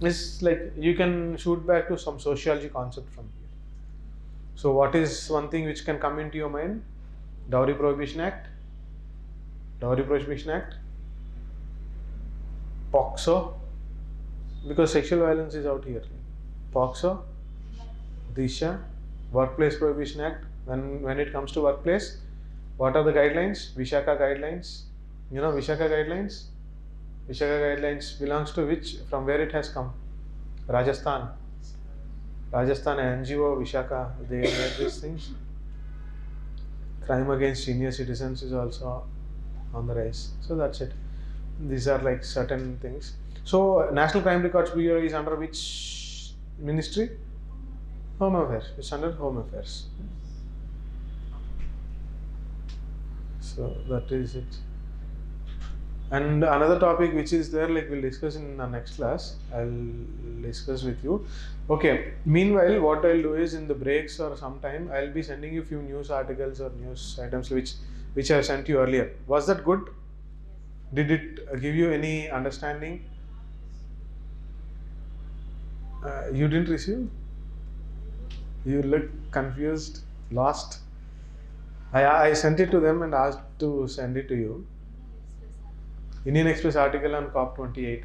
It's like you can shoot back to some sociology concept from here. So what is one thing which can come into your mind? Dowry Prohibition Act, POXO, because sexual violence is out here. POXO, Disha, Workplace Prohibition Act. When it comes to workplace, what are the guidelines? Vishaka guidelines. You know Vishaka guidelines? Vishaka guidelines belongs to which? From where it has come? Rajasthan NGO Vishaka, they made these things. Crime against senior citizens is also on the rise. So that's it. These are like certain things. So National Crime Records Bureau is under which ministry? Home Affairs. It's under Home Affairs. So that is it. And another topic which is there, like we'll discuss in the next class. I'll discuss with you. Okay. Meanwhile, what I'll do is in the breaks or sometime I'll be sending you few news articles or news items which I sent you earlier. Was that good? Did it give you any understanding? You didn't receive? You look confused, lost. I sent it to them and asked to send it to you. Indian Express article on COP28.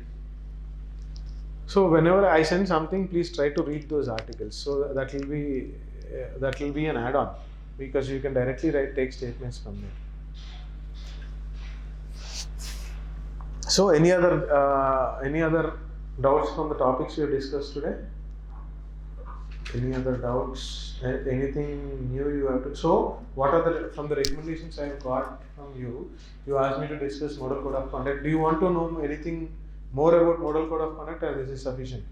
So whenever I send something, please try to read those articles. So that will be an add-on, because you can directly take statements from there. So any other doubts from the topics we have discussed today? Any other doubts? Anything new you have to? So what are from the recommendations I have got from you? You asked me to discuss model code of conduct. Do you want to know anything more about model code of conduct, or this is sufficient?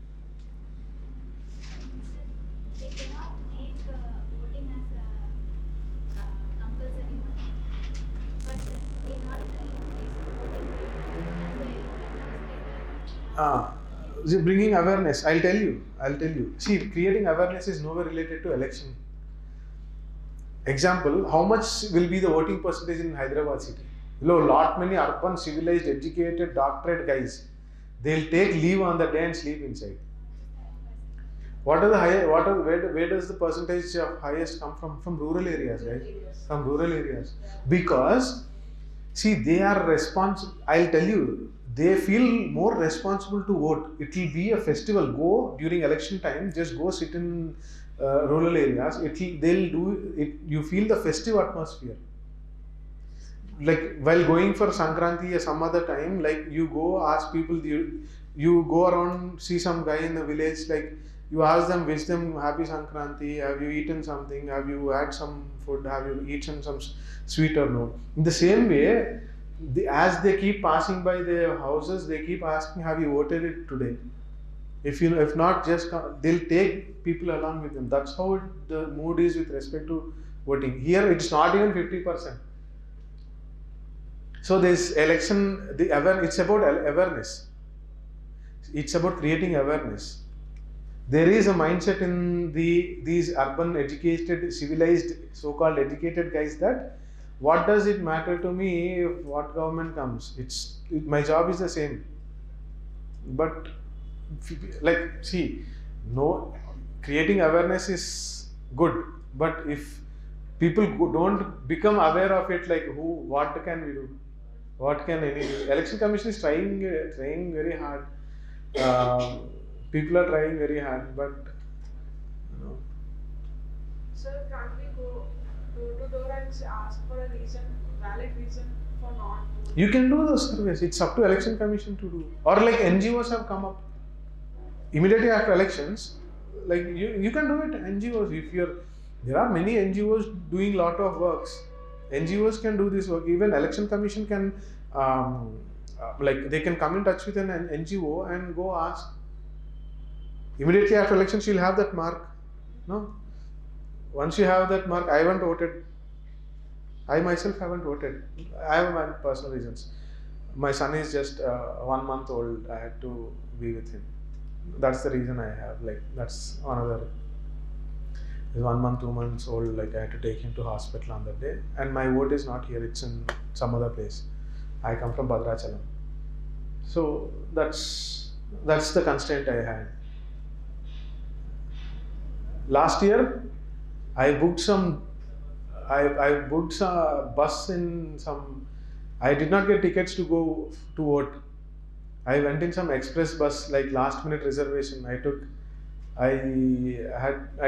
They cannot make voting as a compulsory one, but they not voting. Bringing awareness. I'll tell you. See, creating awareness is nowhere related to election. Example: how much will be the voting percentage in Hyderabad city? Lot many urban, civilized, educated, doctorate guys. They'll take leave on the day and sleep inside. Where does the percentage of highest come from? From rural areas, guys. From rural areas. Because, see, they are responsible. I'll tell you, they feel more responsible to vote. It will be a festival. Go during election time, just go sit in rural areas. They'll do it. You feel the festive atmosphere. Like while going for Sankranti or some other time, like you go ask people, you go around, see some guy in the village, like you ask them, wish them happy Sankranti, have you eaten something, have you had some food, have you eaten some sweet or no. In the same way, as they keep passing by their houses, they keep asking, have you voted it today? If not, just they'll take people along with them. That's how the mood is with respect to voting. Here it's not even 50%. So this election, it's about awareness. It's about creating awareness. There is a mindset in these urban, educated, civilized, so-called educated guys that what does it matter to me if what government comes? My job is the same. But like, see, no, creating awareness is good, but if people don't become aware of it, like what can we do? What can election commission is trying very hard. People are trying very hard, but you know. Sir, can't we go door to door and ask for a reason, valid reason for not voting? You can do those surveys. It's up to election commission to do. Or like NGOs have come up immediately after elections. Like you can do it. NGOs, there are many NGOs doing lot of works. NGOs can do this work. Even election commission can, like they can come in touch with an NGO and go ask. Immediately after elections, you'll have that mark. No. Once you have that mark, I haven't voted. I myself haven't voted. I have my personal reasons. My son is just 1 month old. I had to be with him. That's the reason I have. Like that's another. He's 1 month, 2 months old. Like I had to take him to hospital on that day. And my vote is not here. It's in some other place. I come from Bhadrachalam. So that's the constraint I had. Last year, I booked some bus in some. I did not get tickets to go to vote. I went in some express bus, like last minute reservation. I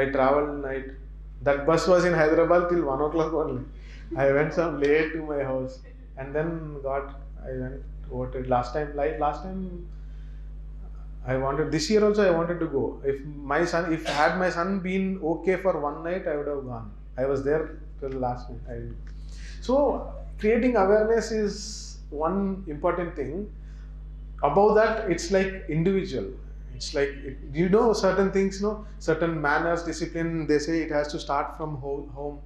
traveled night. That bus was in Hyderabad till 1 o'clock only. I went some late to my house, and then I went voted last time. I wanted this year also. I wanted to go. If my son been okay for one night, I would have gone. I was there till the last night. So creating awareness is one important thing. Above that, it's like individual. It's like certain things, certain manners, discipline. They say it has to start from home.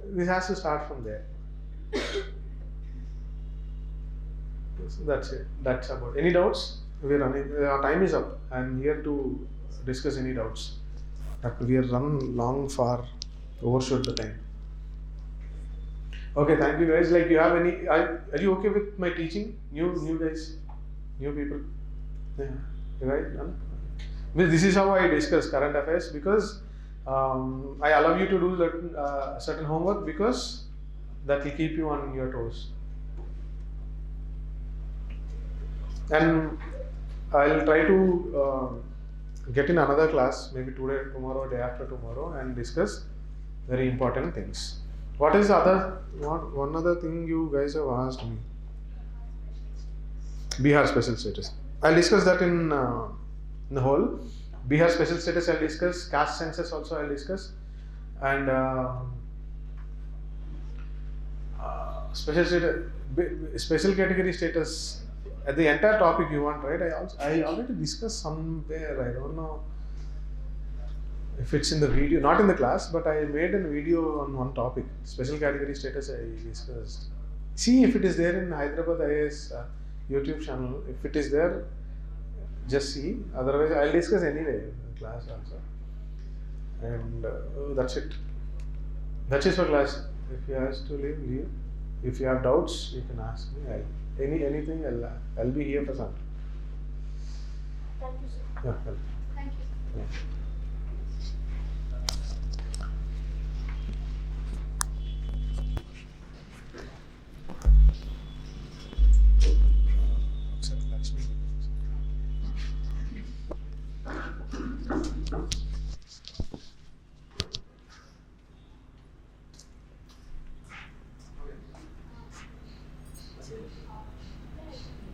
This has to start from there. So that's it. That's about. Any doubts? We're running. Our time is up. I'm here to discuss any doubts. We have run long, far, overshot the time. Okay, thank you guys. Like, you have any? Are you okay with my teaching? New guys, new people. Yeah, right? None? This is how I discuss current affairs because I allow you to do certain homework because that will keep you on your toes. And I'll try to get in another class, maybe today, tomorrow, day after tomorrow, and discuss very important things. What is one other thing you guys have asked me? Bihar special status. I'll discuss that in the whole. Bihar special status I'll discuss. Caste census also I'll discuss. And special category status. The entire topic you want, right? I already discussed somewhere. I don't know if it's in the video, not in the class, but I made a video on one topic. Special category status I discussed. See if it is there in Hyderabad IAS YouTube channel. If it is there, just see. Otherwise, I'll discuss anyway in class also. And that's it. That is for class. If you have to leave. If you have doubts, you can ask me. Anything, I'll be here for some. Thank you, sir. Yeah, welcome. Thank you. Yeah. cases.